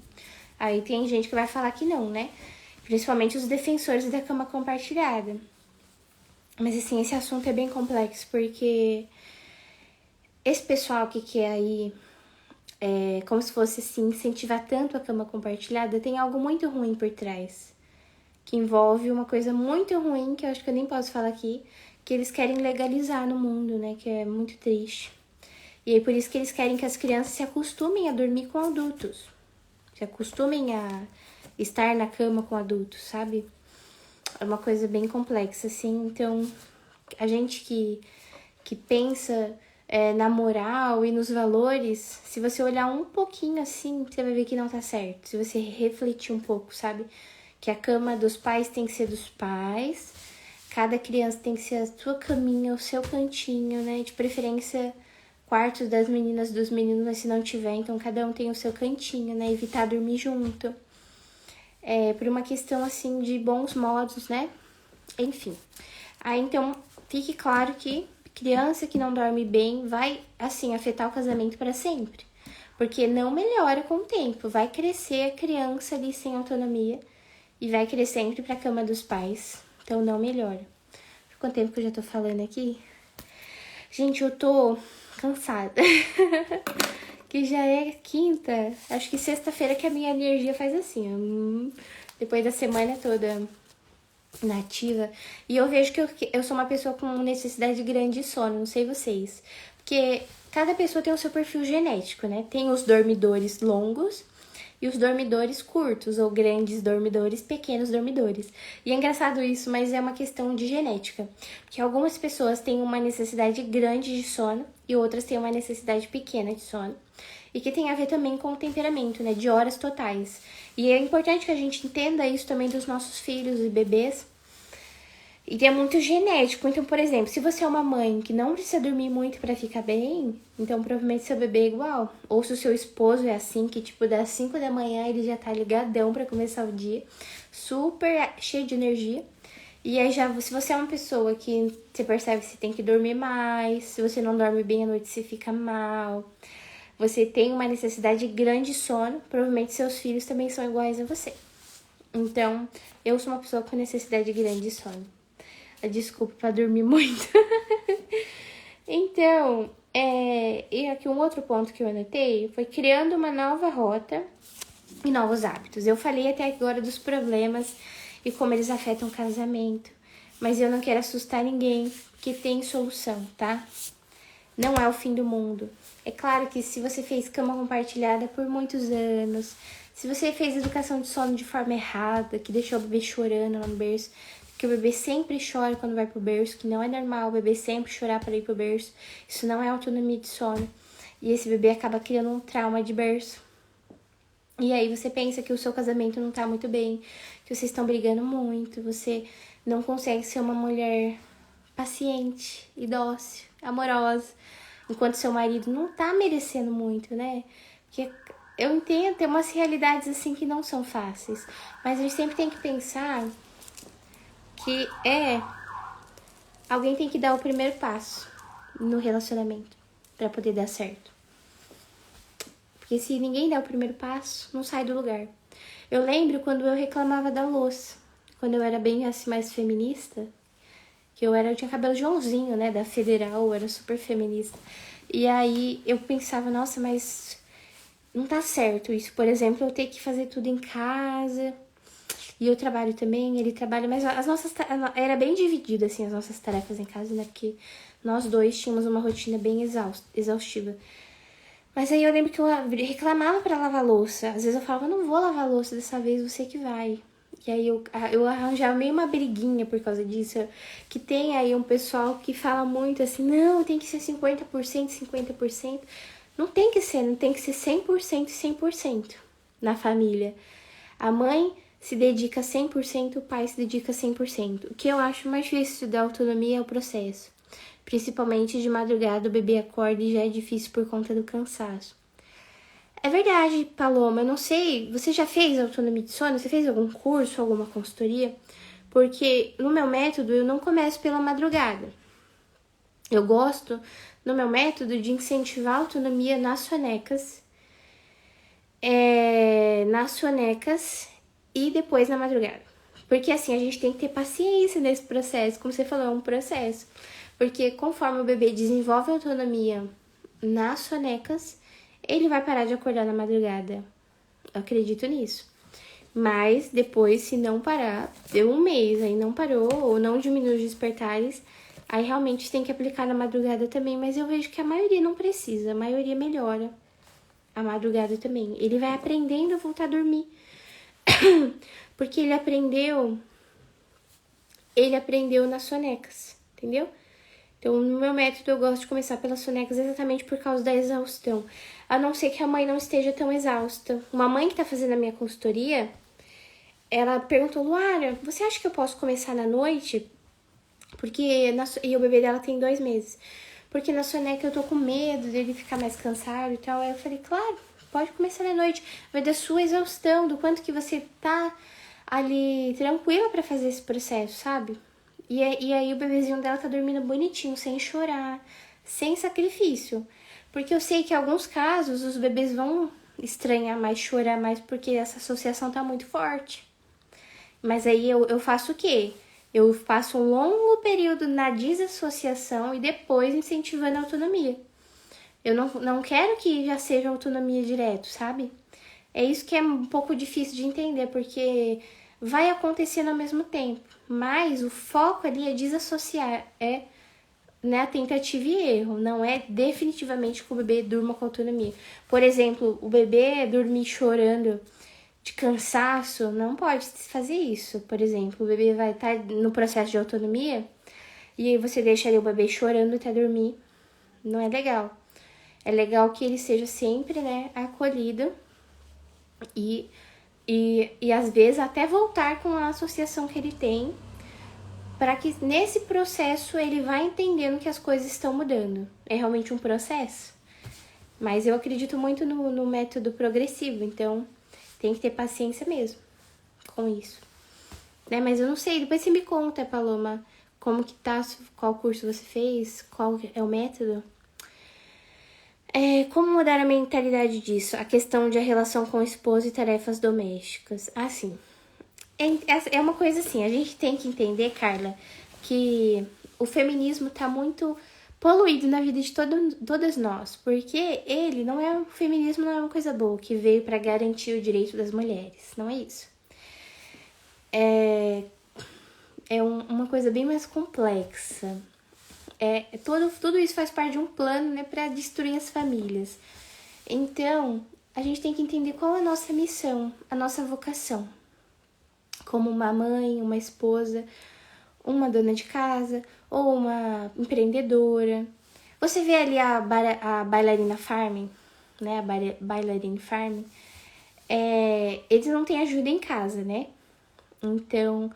Aí tem gente que vai falar que não, né? Principalmente os defensores da cama compartilhada. Mas assim, esse assunto é bem complexo, porque esse pessoal que quer aí, como se fosse assim, incentivar tanto a cama compartilhada, tem algo muito ruim por trás. Que envolve uma coisa muito ruim, que eu acho que eu nem posso falar aqui, que eles querem legalizar no mundo, né? Que é muito triste. E é por isso que eles querem que as crianças se acostumem a dormir com adultos. Se acostumem a estar na cama com adultos, sabe? É uma coisa bem complexa, assim. Então, a gente que pensa na moral e nos valores, se você olhar um pouquinho assim, você vai ver que não tá certo. Se você refletir um pouco, sabe? Que a cama dos pais tem que ser dos pais, Cada criança tem que ser a sua caminha, o seu cantinho, né? De preferência, quartos das meninas, dos meninos, mas se não tiver, então cada um tem o seu cantinho, né? Evitar dormir junto. Por uma questão, assim, de bons modos, né? Enfim. Aí, então, fique claro que criança que não dorme bem vai, assim, afetar o casamento para sempre. Porque não melhora com o tempo. Vai crescer a criança ali sem autonomia e vai querer sempre pra cama dos pais. Então, não melhora. Quanto tempo que eu já tô falando aqui? Gente, eu tô cansada. Que já é quinta. Acho que sexta-feira que a minha energia faz assim, ó. Depois da semana toda nativa. E eu vejo que eu sou uma pessoa com necessidade grande de sono, não sei vocês. Porque cada pessoa tem o seu perfil genético, né? Tem os dormidores longos e os dormidores curtos, ou grandes dormidores, pequenos dormidores. E é engraçado isso, mas é uma questão de genética. Porque algumas pessoas têm uma necessidade grande de sono e outras têm uma necessidade pequena de sono. E que tem a ver também com o temperamento, né? De horas totais. E é importante que a gente entenda isso também dos nossos filhos e bebês. E é muito genético. Então, por exemplo, se você é uma mãe que não precisa dormir muito pra ficar bem, então provavelmente seu bebê é igual. Ou se o seu esposo é assim, que tipo, das 5 da manhã ele já tá ligadão pra começar o dia, super cheio de energia. E aí já, se você é uma pessoa que você percebe que você tem que dormir mais, se você não dorme bem à noite, você fica mal, você tem uma necessidade grande de sono, provavelmente seus filhos também são iguais a você. Então, eu sou uma pessoa com necessidade grande de sono. Desculpa pra dormir muito. Então, e aqui um outro ponto que eu anotei foi criando uma nova rota e novos hábitos. Eu falei até agora dos problemas e como eles afetam o casamento, mas eu não quero assustar ninguém, porque tem solução, tá? Não é o fim do mundo. É claro que se você fez cama compartilhada por muitos anos, se você fez educação de sono de forma errada, que deixou o bebê chorando lá no berço, que o bebê sempre chora quando vai pro berço, que não é normal o bebê sempre chorar para ir pro berço, isso não é autonomia de sono. E esse bebê acaba criando um trauma de berço. E aí você pensa que o seu casamento não tá muito bem, que vocês estão brigando muito, você não consegue ser uma mulher paciente e dócil, amorosa, enquanto seu marido não tá merecendo muito, né? Porque eu entendo, tem umas realidades assim que não são fáceis, mas a gente sempre tem que pensar que alguém tem que dar o primeiro passo no relacionamento pra poder dar certo. Porque se ninguém der o primeiro passo, não sai do lugar. Eu lembro quando eu reclamava da louça, quando eu era bem assim mais feminista, que eu tinha cabelo Joãozinho, né, da Federal, eu era super feminista. E aí eu pensava, nossa, mas não tá certo isso. Por exemplo, eu ter que fazer tudo em casa. E eu trabalho também, ele trabalha, mas era bem dividido, assim, as nossas tarefas em casa, né? Porque nós dois tínhamos uma rotina bem exaustiva. Mas aí eu lembro que eu reclamava pra lavar louça. Às vezes eu falava, não vou lavar louça dessa vez, você que vai. E aí eu arranjava meio uma briguinha por causa disso. Que tem aí um pessoal que fala muito assim, não, tem que ser 50%, 50%. Não tem que ser 100% e 100% na família. A mãe se dedica 100%, o pai se dedica 100%. O que eu acho mais difícil da autonomia é o processo. Principalmente de madrugada, o bebê acorda e já é difícil por conta do cansaço. É verdade, Paloma, eu não sei, você já fez autonomia de sono? Você fez algum curso, alguma consultoria? Porque no meu método eu não começo pela madrugada. Eu gosto, no meu método, de incentivar a autonomia nas sonecas. E depois na madrugada. Porque assim, a gente tem que ter paciência nesse processo. Como você falou, é um processo. Porque conforme o bebê desenvolve autonomia nas sonecas, ele vai parar de acordar na madrugada. Eu acredito nisso. Mas depois, se não parar, deu um mês, aí não parou, ou não diminui os despertares, aí realmente tem que aplicar na madrugada também. Mas eu vejo que a maioria não precisa, a maioria melhora a madrugada também. Ele vai aprendendo a voltar a dormir. Porque ele aprendeu nas sonecas, entendeu? Então, no meu método, eu gosto de começar pelas sonecas exatamente por causa da exaustão. A não ser que a mãe não esteja tão exausta. Uma mãe que tá fazendo a minha consultoria, ela perguntou, Luara, você acha que eu posso começar na noite? Porque e o bebê dela tem 2 meses. Porque na soneca eu tô com medo dele ficar mais cansado e tal. Aí eu falei, claro, pode começar à noite. Vai da sua exaustão, do quanto que você tá ali tranquila pra fazer esse processo, sabe? E aí o bebezinho dela tá dormindo bonitinho, sem chorar, sem sacrifício. Porque eu sei que em alguns casos os bebês vão estranhar mais, chorar mais, porque essa associação tá muito forte. Mas aí eu faço o quê? Eu passo um longo período na desassociação e depois incentivando a autonomia. Eu não quero que já seja autonomia direto, sabe? É isso que é um pouco difícil de entender, porque vai acontecendo ao mesmo tempo. Mas o foco ali é desassociar, é, né, a tentativa e erro. Não é definitivamente que o bebê durma com autonomia. Por exemplo, o bebê dormir chorando de cansaço, não pode fazer isso. Por exemplo, o bebê vai estar no processo de autonomia e aí você deixa ali o bebê chorando até dormir. Não é legal. É legal que ele seja sempre, né, acolhido e às vezes até voltar com a associação que ele tem, para que nesse processo ele vá entendendo que as coisas estão mudando. É realmente um processo. Mas eu acredito muito no método progressivo, então tem que ter paciência mesmo com isso. Né? Mas eu não sei, depois você me conta, Paloma, como que tá, qual curso você fez, qual é o método. Como mudar a mentalidade disso? A questão de a relação com o esposo e tarefas domésticas. Assim, é uma coisa assim, a gente tem que entender, Carla, que o feminismo tá muito poluído na vida de todas nós, porque o feminismo não é uma coisa boa, que veio para garantir o direito das mulheres, não é isso. Uma coisa bem mais complexa. Tudo isso faz parte de um plano, né, para destruir as famílias. Então, a gente tem que entender qual é a nossa missão, a nossa vocação. Como uma mãe, uma esposa, uma dona de casa ou uma empreendedora. Você vê ali a bailarina farming, né? A bailarina farming. Eles não têm ajuda em casa, né? Então,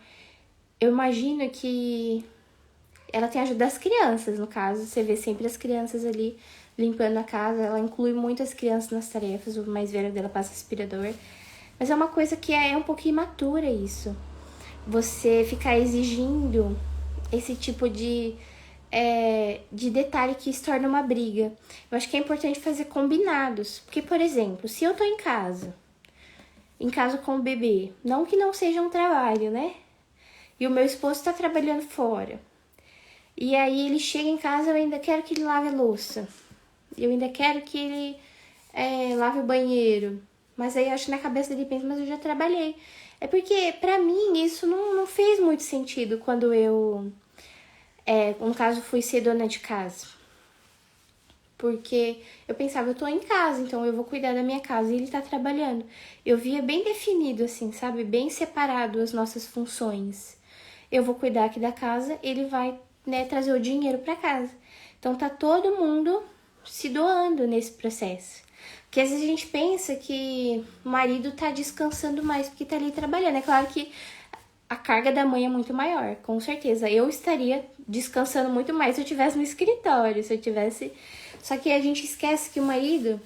eu imagino que ela tem ajuda das crianças, no caso. Você vê sempre as crianças ali limpando a casa. Ela inclui muito as crianças nas tarefas. O mais velho dela passa aspirador. Mas é uma coisa que é um pouco imatura isso. Você ficar exigindo esse tipo de detalhe que se torna uma briga. Eu acho que é importante fazer combinados. Porque, por exemplo, se eu tô em casa com o bebê, não que não seja um trabalho, né? E o meu esposo tá trabalhando fora. E aí ele chega em casa, eu ainda quero que ele lave a louça. Eu ainda quero que ele lave o banheiro. Mas aí eu acho que na cabeça dele pensa, mas eu já trabalhei. É porque, pra mim, isso não fez muito sentido quando eu, no caso, fui ser dona de casa. Porque eu pensava, eu tô em casa, então eu vou cuidar da minha casa e ele tá trabalhando. Eu via bem definido, assim, sabe? Bem separado as nossas funções. Eu vou cuidar aqui da casa, ele vai, né, trazer o dinheiro pra casa. Então tá todo mundo se doando nesse processo. Porque às vezes a gente pensa que o marido tá descansando mais porque tá ali trabalhando. É claro que a carga da mãe é muito maior, com certeza. Eu estaria descansando muito mais se eu estivesse no escritório, se eu tivesse... Só que a gente esquece que o marido,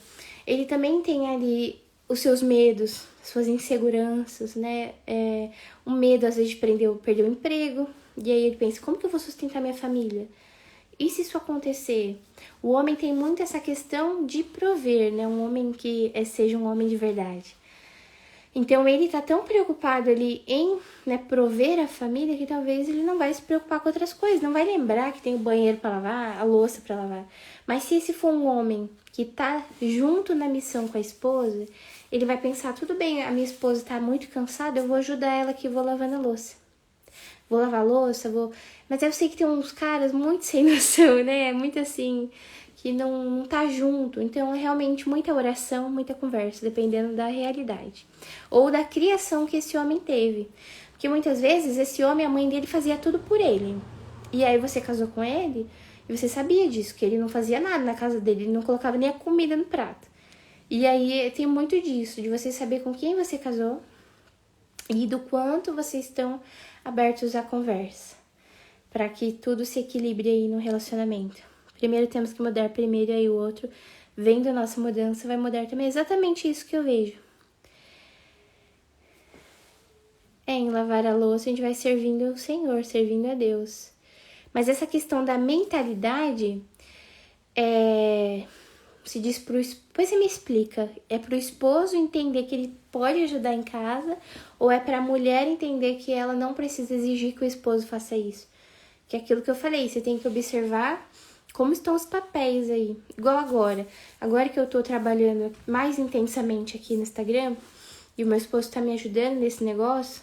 ele também tem ali os seus medos, suas inseguranças, né? O medo, às vezes, de perder o emprego. E aí ele pensa, como que eu vou sustentar minha família? E se isso acontecer? O homem tem muito essa questão de prover, né? Um homem que seja um homem de verdade. Então ele tá tão preocupado ali em, né, prover a família que talvez ele não vai se preocupar com outras coisas, não vai lembrar que tem o banheiro para lavar, a louça para lavar. Mas se esse for um homem que tá junto na missão com a esposa, ele vai pensar, tudo bem, a minha esposa tá muito cansada, eu vou ajudar ela aqui, vou lavando a louça. Vou lavar a louça, vou... Mas eu sei que tem uns caras muito sem noção, né? Muito assim, que não tá junto. Então, é realmente muita oração, muita conversa, dependendo da realidade. Ou da criação que esse homem teve. Porque muitas vezes, esse homem, a mãe dele fazia tudo por ele. E aí você casou com ele, e você sabia disso, que ele não fazia nada na casa dele, ele não colocava nem a comida no prato. E aí, tem muito disso, de você saber com quem você casou, e do quanto vocês estão abertos à conversa. para que tudo se equilibre aí no relacionamento. Primeiro temos que mudar primeiro, e aí o outro, vendo a nossa mudança, vai mudar também. É exatamente isso que eu vejo. Em lavar a louça, a gente vai servindo o Senhor, servindo a Deus. Mas essa questão da mentalidade, se diz depois você me explica, é pro esposo entender que ele pode ajudar em casa, ou é pra mulher entender que ela não precisa exigir que o esposo faça isso? Que é aquilo que eu falei, você tem que observar como estão os papéis aí. Igual agora que eu tô trabalhando mais intensamente aqui no Instagram, e o meu esposo tá me ajudando nesse negócio,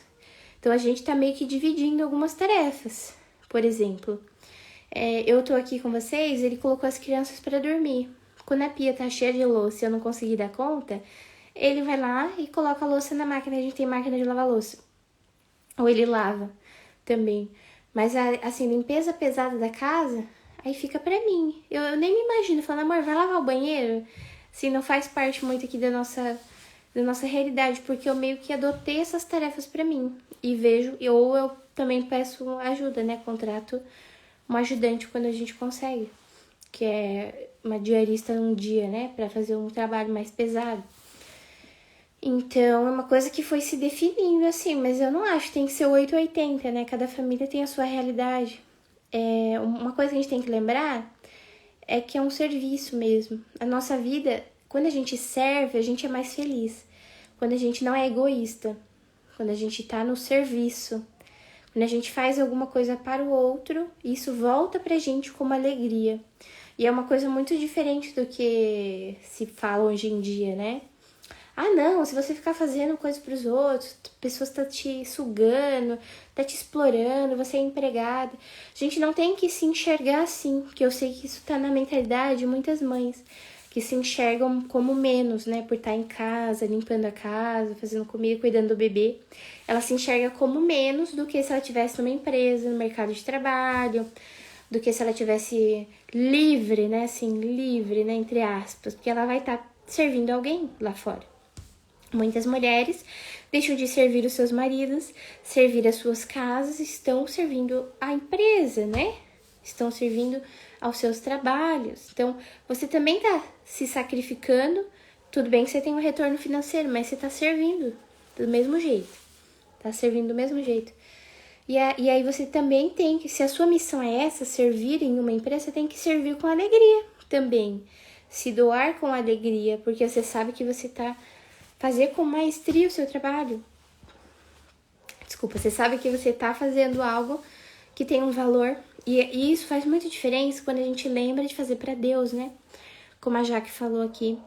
então a gente tá meio que dividindo algumas tarefas. Por exemplo, eu tô aqui com vocês, ele colocou as crianças pra dormir. Quando a pia tá cheia de louça e eu não conseguir dar conta, ele vai lá e coloca a louça na máquina. A gente tem máquina de lavar louça. Ou ele lava também. Mas, assim, limpeza pesada da casa, aí fica pra mim. Eu nem me imagino falando, amor, vai lavar o banheiro? Assim, não faz parte muito aqui da nossa realidade, porque eu meio que adotei essas tarefas pra mim. E vejo, ou eu também peço ajuda, né? Contrato um ajudante quando a gente consegue, que é uma diarista num dia, né? Pra fazer um trabalho mais pesado. Então, é uma coisa que foi se definindo, assim, mas eu não acho que tem que ser 880, né? Cada família tem a sua realidade. Uma coisa que a gente tem que lembrar é que é um serviço mesmo. A nossa vida, quando a gente serve, a gente é mais feliz. Quando a gente não é egoísta. Quando a gente tá no serviço. Quando a gente faz alguma coisa para o outro, isso volta pra gente como alegria. E é uma coisa muito diferente do que se fala hoje em dia, né? Ah, não, se você ficar fazendo coisa pros outros, pessoas tá te sugando, tá te explorando, você é empregada. A gente não tem que se enxergar assim, porque eu sei que isso tá na mentalidade de muitas mães, que se enxergam como menos, né, por estar em casa, limpando a casa, fazendo comida, cuidando do bebê. Ela se enxerga como menos do que se ela estivesse numa empresa, no mercado de trabalho, do que se ela tivesse livre, né, assim, livre, né, entre aspas, porque ela vai estar servindo alguém lá fora. Muitas mulheres deixam de servir os seus maridos, servir as suas casas, estão servindo a empresa, né? Estão servindo aos seus trabalhos. Então, você também tá se sacrificando. Tudo bem que você tem um retorno financeiro, mas você tá servindo do mesmo jeito. Tá servindo do mesmo jeito. E aí você também tem que, se a sua missão é essa, servir em uma empresa, você tem que servir com alegria também. Se doar com alegria, porque você sabe que você tá fazer com maestria o seu trabalho. Desculpa, você sabe que você tá fazendo algo que tem um valor. E isso faz muita diferença quando a gente lembra de fazer pra Deus, né? Como a Jaque falou aqui.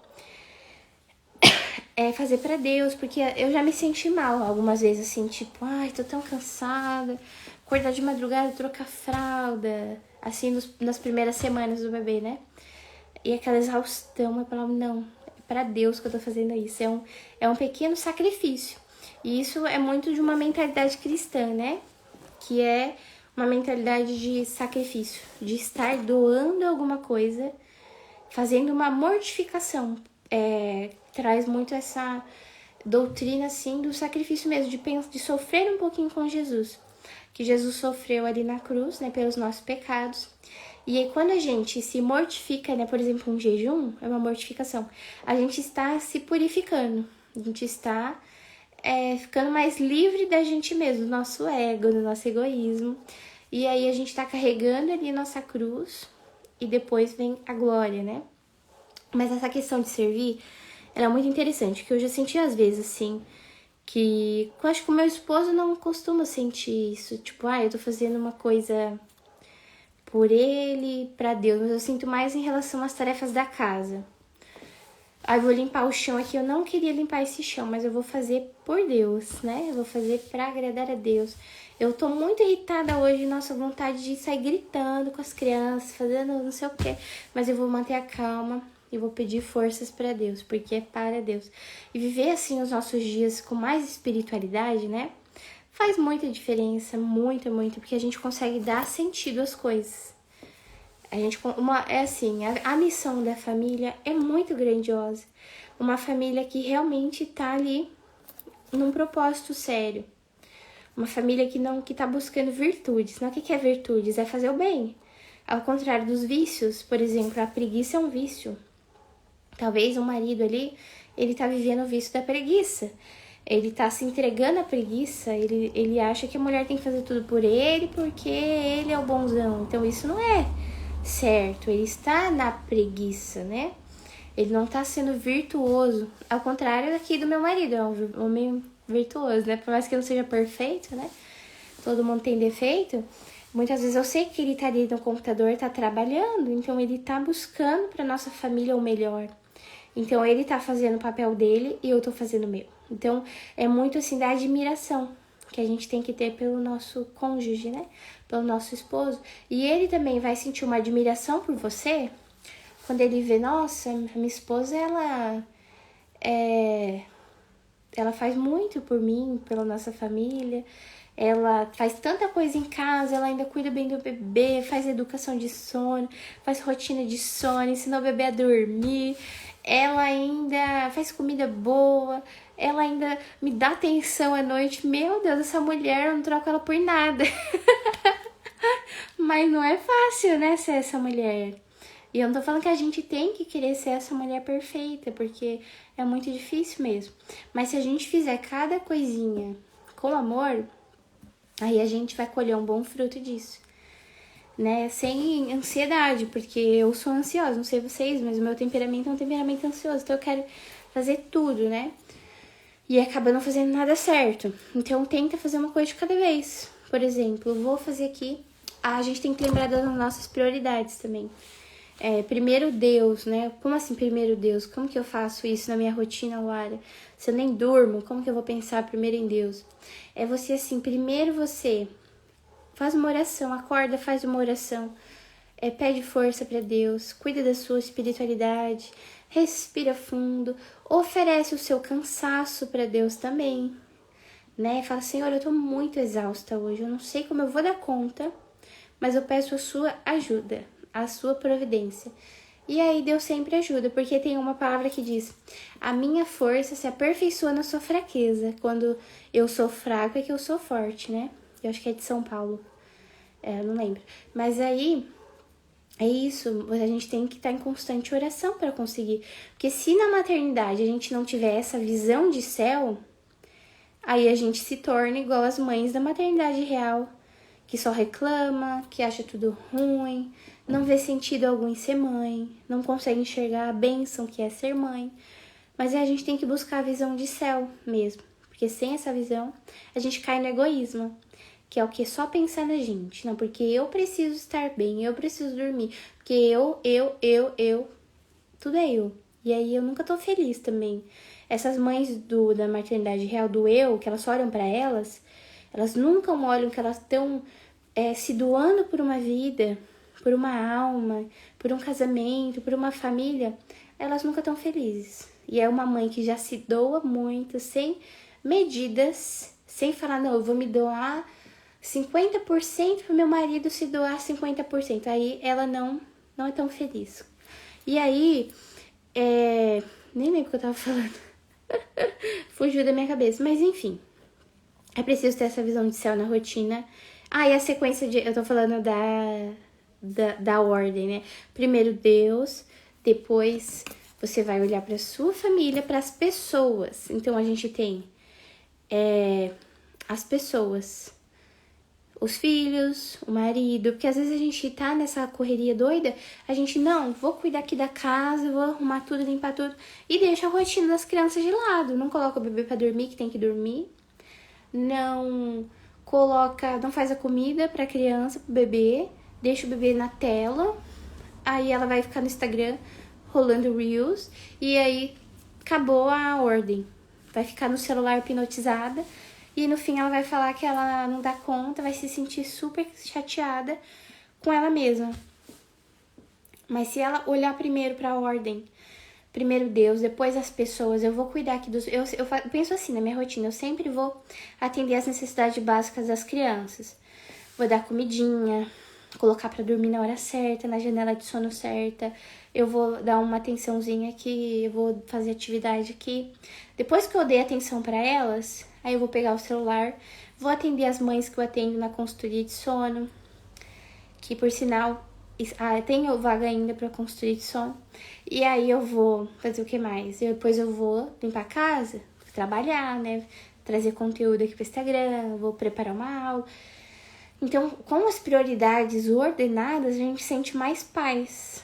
É fazer pra Deus, porque eu já me senti mal algumas vezes, assim, tipo, ai, tô tão cansada. Acordar de madrugada, trocar fralda, assim, nas primeiras semanas do bebê, né? E aquela exaustão, eu falava, não, para Deus que eu tô fazendo isso. É um pequeno sacrifício. E isso é muito de uma mentalidade cristã, né? Que é uma mentalidade de sacrifício, de estar doando alguma coisa, fazendo uma mortificação. Traz muito essa doutrina, assim, do sacrifício mesmo, de sofrer um pouquinho com Jesus. Que Jesus sofreu ali na cruz, né, pelos nossos pecados. E aí, quando a gente se mortifica, né, por exemplo, um jejum, é uma mortificação, a gente está se purificando, a gente está ficando mais livre da gente mesmo, do nosso ego, do nosso egoísmo. E aí a gente está carregando ali nossa cruz e depois vem a glória, né? Mas essa questão de servir, ela é muito interessante, porque eu já senti às vezes, assim, que eu acho que o meu esposo não costuma sentir isso, tipo, eu tô fazendo uma coisa por ele, pra Deus, mas eu sinto mais em relação às tarefas da casa. Eu vou limpar o chão aqui, eu não queria limpar esse chão, mas eu vou fazer por Deus, né? Eu vou fazer pra agradar a Deus. Eu tô muito irritada hoje, nossa vontade de sair gritando com as crianças, fazendo não sei o que, mas eu vou manter a calma e vou pedir forças pra Deus, porque é para Deus. E viver assim os nossos dias com mais espiritualidade, né? Faz muita diferença, muito, muito, porque a gente consegue dar sentido às coisas. A missão da família é muito grandiosa. Uma família que realmente tá ali num propósito sério. Uma família que tá buscando virtudes. Não, o que é virtudes? É fazer o bem. Ao contrário dos vícios, por exemplo, a preguiça é um vício. Talvez o marido ali, ele tá vivendo o vício da preguiça. Ele tá se entregando à preguiça, ele acha que a mulher tem que fazer tudo por ele porque ele é o bonzão. Então isso não é certo, ele está na preguiça, né? Ele não tá sendo virtuoso. Ao contrário aqui do meu marido, é um homem virtuoso, né? Por mais que ele não seja perfeito, né? Todo mundo tem defeito. Muitas vezes eu sei que ele tá ali no computador, tá trabalhando, então ele tá buscando pra nossa família o melhor. Então ele tá fazendo o papel dele e eu tô fazendo o meu. Então é muito assim da admiração que a gente tem que ter pelo nosso cônjuge, né? Pelo nosso esposo. E ele também vai sentir uma admiração por você quando ele vê, nossa, minha esposa, ela faz muito por mim, pela nossa família. Ela faz tanta coisa em casa, ela ainda cuida bem do bebê, faz educação de sono, faz rotina de sono, ensina o bebê a dormir. Ela ainda faz comida boa, ela ainda me dá atenção à noite. Meu Deus, essa mulher, eu não troco ela por nada. Mas não é fácil, né, ser essa mulher. E eu não tô falando que a gente tem que querer ser essa mulher perfeita, porque é muito difícil mesmo. Mas se a gente fizer cada coisinha com amor, aí a gente vai colher um bom fruto disso, né? Sem ansiedade, porque eu sou ansiosa, não sei vocês, mas o meu temperamento é um temperamento ansioso, então eu quero fazer tudo, né? E acaba não fazendo nada certo. Então tenta fazer uma coisa de cada vez. Por exemplo, eu vou fazer aqui. A gente tem que lembrar das nossas prioridades também. Primeiro Deus, né? Como assim primeiro Deus? Como que eu faço isso na minha rotina, Lara? Se eu nem durmo, como que eu vou pensar primeiro em Deus? É você assim, primeiro você faz uma oração, acorda, faz uma oração. Pede força para Deus, cuida da sua espiritualidade, respira fundo, oferece o seu cansaço para Deus também, né? Fala, Senhor, eu tô muito exausta hoje, eu não sei como eu vou dar conta, mas eu peço a sua ajuda, a sua providência. E aí Deus sempre ajuda, porque tem uma palavra que diz: a minha força se aperfeiçoa na sua fraqueza. Quando eu sou fraco é que eu sou forte, né? Eu acho que é de São Paulo. Eu não lembro. Mas aí, é isso. A gente tem que estar em constante oração para conseguir. Porque se na maternidade a gente não tiver essa visão de céu, aí a gente se torna igual as mães da maternidade real, que só reclama, que acha tudo ruim, não vê sentido algum em ser mãe, não consegue enxergar a bênção que é ser mãe. Mas a gente tem que buscar a visão de céu mesmo, porque sem essa visão a gente cai no egoísmo, que é o que? Só pensar na gente. Não, porque eu preciso estar bem, eu preciso dormir, porque eu, tudo é eu. E aí eu nunca tô feliz também. Essas mães da maternidade real, do eu, que elas só olham pra elas nunca olham que elas estão se doando por uma vida, por uma alma, por um casamento, por uma família. Elas nunca estão felizes. E é uma mãe que já se doa muito, sem medidas, sem falar, não, eu vou me doar 50% pro meu marido se doar 50%. Aí ela não é tão feliz. E aí, nem lembro o que eu tava falando. Fugiu da minha cabeça, mas enfim. É preciso ter essa visão de céu na rotina. E a sequência eu tô falando da ordem, né? Primeiro Deus, depois você vai olhar para sua família, para as pessoas. Então a gente tem as pessoas, os filhos, o marido, porque às vezes a gente tá nessa correria doida, a gente não, vou cuidar aqui da casa, vou arrumar tudo, limpar tudo, e deixa a rotina das crianças de lado, não coloca o bebê pra dormir, que tem que dormir, não faz a comida pra criança, pro bebê, deixa o bebê na tela, aí ela vai ficar no Instagram rolando Reels, e aí acabou a ordem, vai ficar no celular hipnotizada. E no fim ela vai falar que ela não dá conta, vai se sentir super chateada com ela mesma. Mas se ela olhar primeiro para a ordem, primeiro Deus, depois as pessoas, eu vou cuidar aqui dos... Eu penso assim na minha rotina, eu sempre vou atender as necessidades básicas das crianças. Vou dar comidinha, colocar para dormir na hora certa, na janela de sono certa. eu vou dar uma atençãozinha aqui, eu vou fazer atividade aqui. Depois que eu dei atenção para elas, aí eu vou pegar o celular, vou atender as mães que eu atendo na consultoria de sono, que por sinal, tenho vaga ainda para consultoria de sono. E aí eu vou fazer o que mais? Depois eu vou limpar a casa, trabalhar, né? Trazer conteúdo aqui pro Instagram, vou preparar uma aula. Então, com as prioridades ordenadas, a gente sente mais paz,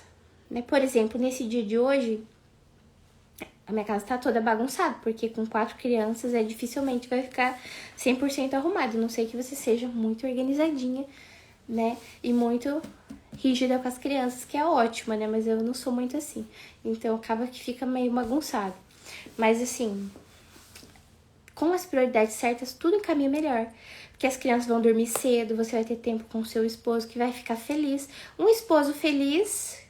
né? Por exemplo, nesse dia de hoje, a minha casa tá toda bagunçada, porque com 4 crianças dificilmente vai ficar 100% arrumado. A não sei que você seja muito organizadinha, né? E muito rígida com as crianças, que é ótima, né? Mas eu não sou muito assim. Então, acaba que fica meio bagunçado. Mas, assim, com as prioridades certas, tudo encaminha melhor. Porque as crianças vão dormir cedo, você vai ter tempo com o seu esposo, que vai ficar feliz. Um esposo feliz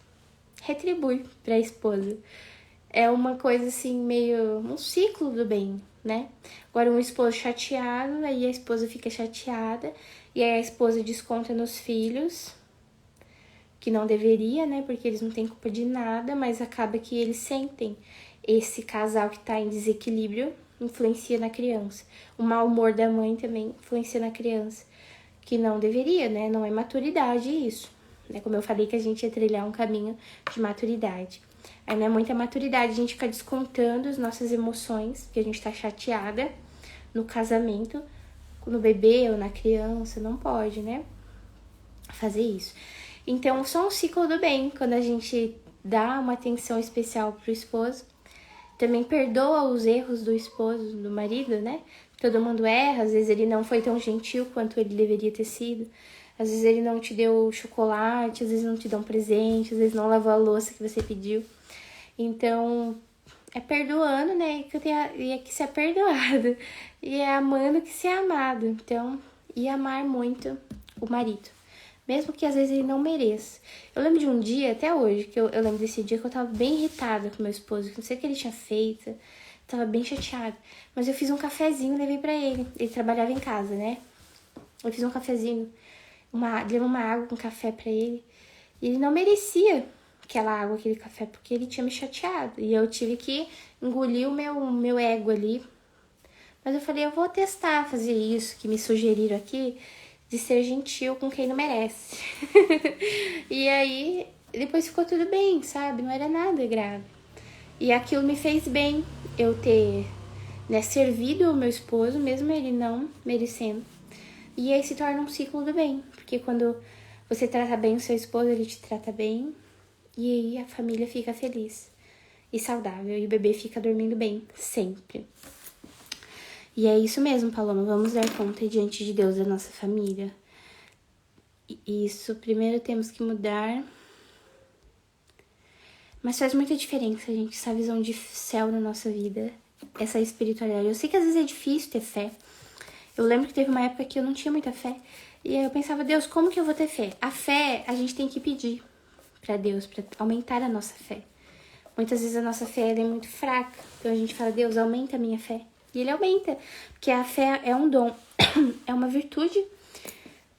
retribui pra esposa. É uma coisa assim, meio um ciclo do bem, né? Agora, um esposo chateado, aí a esposa fica chateada, e aí a esposa desconta nos filhos, que não deveria, né? Porque eles não têm culpa de nada, mas acaba que eles sentem esse casal que tá em desequilíbrio influencia na criança. O mau humor da mãe também influencia na criança, que não deveria, né? Não é maturidade isso. Né? Como eu falei que a gente ia trilhar um caminho de maturidade. Aí não é muita maturidade a gente ficar descontando as nossas emoções, porque a gente tá chateada no casamento, no bebê ou na criança, não pode, né? Fazer isso. Então, só um ciclo do bem, quando a gente dá uma atenção especial pro esposo, também perdoa os erros do esposo, do marido, né? Todo mundo erra, às vezes ele não foi tão gentil quanto ele deveria ter sido. Às vezes ele não te deu chocolate, às vezes não te deu um presente, às vezes não lavou a louça que você pediu. Então, é perdoando, né? E é que ser perdoado. E é amando que ser amado. Então, e amar muito o marido. Mesmo que às vezes ele não mereça. Eu lembro de um dia, até hoje, que eu lembro desse dia que eu tava bem irritada com meu esposo. Não sei o que ele tinha feito. Tava bem chateada. Mas eu fiz um cafezinho e levei pra ele. Ele trabalhava em casa, né? Eu fiz um cafezinho. Levei uma água com café pra ele. E ele não merecia aquela água, aquele café, porque ele tinha me chateado. E eu tive que engolir o meu ego ali. Mas eu falei, eu vou testar fazer isso que me sugeriram aqui, de ser gentil com quem não merece. E aí, depois ficou tudo bem, sabe? Não era nada grave. E aquilo me fez bem, eu ter, né, servido o meu esposo, mesmo ele não merecendo. E aí se torna um ciclo do bem, porque quando você trata bem o seu esposo, ele te trata bem, e aí a família fica feliz e saudável, e o bebê fica dormindo bem, sempre. E é isso mesmo, Paloma, vamos dar conta diante de Deus da nossa família. E isso, primeiro temos que mudar. Mas faz muita diferença, gente, essa visão de céu na nossa vida, essa espiritualidade. Eu sei que às vezes é difícil ter fé. Eu lembro que teve uma época que eu não tinha muita fé. E aí eu pensava, Deus, como que eu vou ter fé? A fé, a gente tem que pedir pra Deus, pra aumentar a nossa fé. Muitas vezes a nossa fé é muito fraca. Então a gente fala, Deus, aumenta a minha fé. E ele aumenta, porque a fé é um dom, é uma virtude,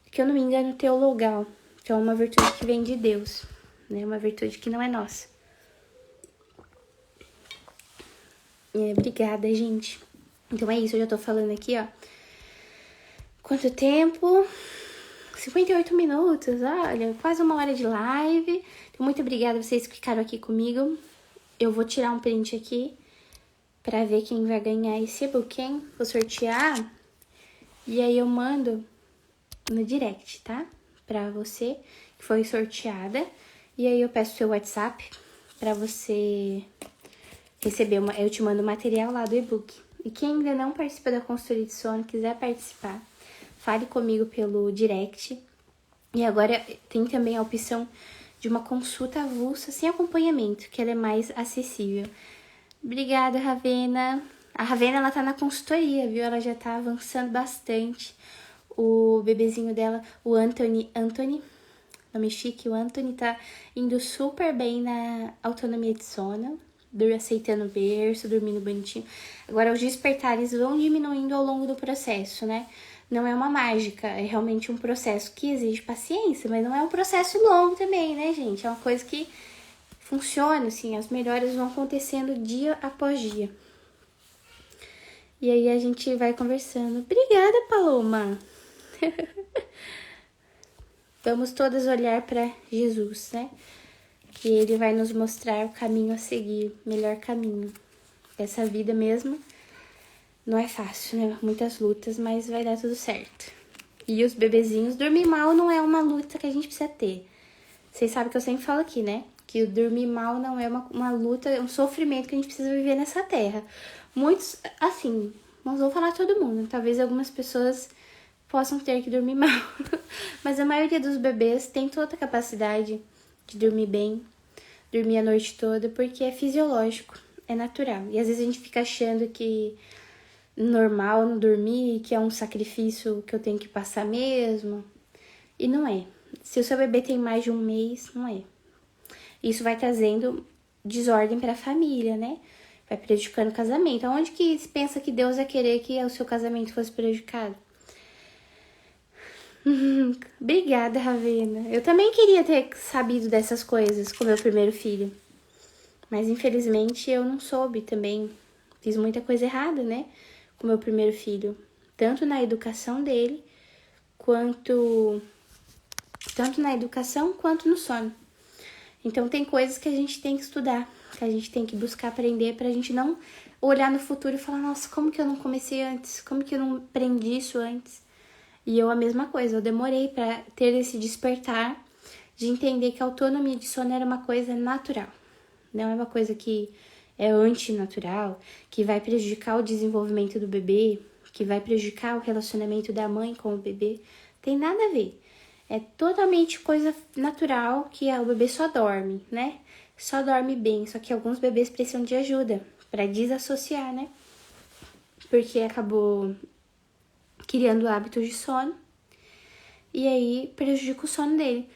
que eu não me engano, teologal. Então é uma virtude que vem de Deus, né? Uma virtude que não é nossa. Obrigada, gente. Então é isso, eu já tô falando aqui, ó. Quanto tempo? 58 minutos, olha, quase 1 hora de live. Então, muito obrigada a vocês que ficaram aqui comigo. Eu vou tirar um print aqui pra ver quem vai ganhar esse e-book, hein? Vou sortear e aí eu mando no direct, tá? Pra você que foi sorteada. E aí eu peço o seu WhatsApp pra você receber eu te mando o material lá do e-book. E quem ainda não participa da consultoria de sono, quiser participar, fale comigo pelo direct. E agora tem também a opção de uma consulta avulsa sem acompanhamento, que ela é mais acessível. Obrigada, Ravena. A Ravena, ela tá na consultoria, viu? Ela já tá avançando bastante. O bebezinho dela, o Anthony, nome chique, o Anthony tá indo super bem na autonomia de sono, aceitando o berço, dormindo bonitinho. Agora, os despertares vão diminuindo ao longo do processo, né? Não é uma mágica, é realmente um processo que exige paciência, mas não é um processo longo também, né, gente? É uma coisa que funciona, assim, as melhoras vão acontecendo dia após dia. E aí a gente vai conversando. Obrigada, Paloma! Vamos todas olhar para Jesus, né? Que ele vai nos mostrar o caminho a seguir, o melhor caminho. Essa vida mesmo não é fácil, né? Muitas lutas, mas vai dar tudo certo. E os bebezinhos, dormir mal não é uma luta que a gente precisa ter. Vocês sabem que eu sempre falo aqui, né? Que o dormir mal não é uma luta, é um sofrimento que a gente precisa viver nessa terra. Muitos, assim, não vou falar todo mundo, talvez algumas pessoas possam ter que dormir mal. Mas a maioria dos bebês tem toda a capacidade de dormir bem, dormir a noite toda, porque é fisiológico, é natural. E às vezes a gente fica achando que normal não dormir, que é um sacrifício que eu tenho que passar mesmo. E não é. Se o seu bebê tem mais de um mês, não é. Isso vai trazendo desordem para a família, né? Vai prejudicando o casamento. Aonde que se pensa que Deus vai querer que o seu casamento fosse prejudicado? Obrigada, Ravena. Eu também queria ter sabido dessas coisas com meu primeiro filho. Mas infelizmente eu não soube também. Fiz muita coisa errada, né? Com meu primeiro filho. Tanto na educação dele, quanto no sono. Então tem coisas que a gente tem que estudar, que a gente tem que buscar aprender pra gente não olhar no futuro e falar, nossa, como que eu não comecei antes? Como que eu não aprendi isso antes? E eu a mesma coisa, eu demorei pra ter esse despertar de entender que a autonomia de sono era uma coisa natural. Não é uma coisa que é antinatural, que vai prejudicar o desenvolvimento do bebê, que vai prejudicar o relacionamento da mãe com o bebê. Tem nada a ver. É totalmente coisa natural que o bebê só dorme, né? Só dorme bem, só que alguns bebês precisam de ajuda para desassociar, né? Porque acabou criando hábitos de sono e aí prejudica o sono dele.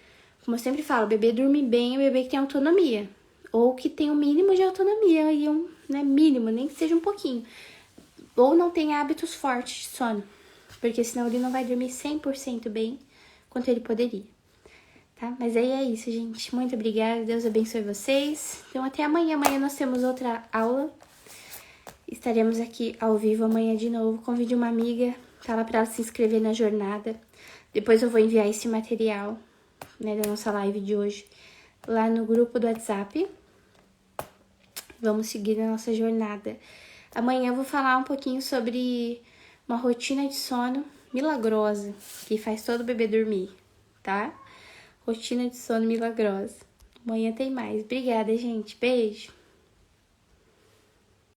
Como eu sempre falo, o bebê dorme bem é o bebê que tem autonomia. Ou que tem um mínimo de autonomia, e mínimo, nem que seja um pouquinho. Ou não tem hábitos fortes de sono, porque senão ele não vai dormir 100% bem quanto ele poderia, tá? Mas aí é isso, gente. Muito obrigada, Deus abençoe vocês. Então até amanhã. Amanhã nós temos outra aula. Estaremos aqui ao vivo amanhã de novo. Convide uma amiga, fala para ela se inscrever na jornada. Depois eu vou enviar esse material, né, da nossa live de hoje lá no grupo do WhatsApp. Vamos seguir a nossa jornada. Amanhã eu vou falar um pouquinho sobre uma rotina de sono milagrosa, que faz todo bebê dormir, tá? Rotina de sono milagrosa. Amanhã tem mais. Obrigada, gente. Beijo.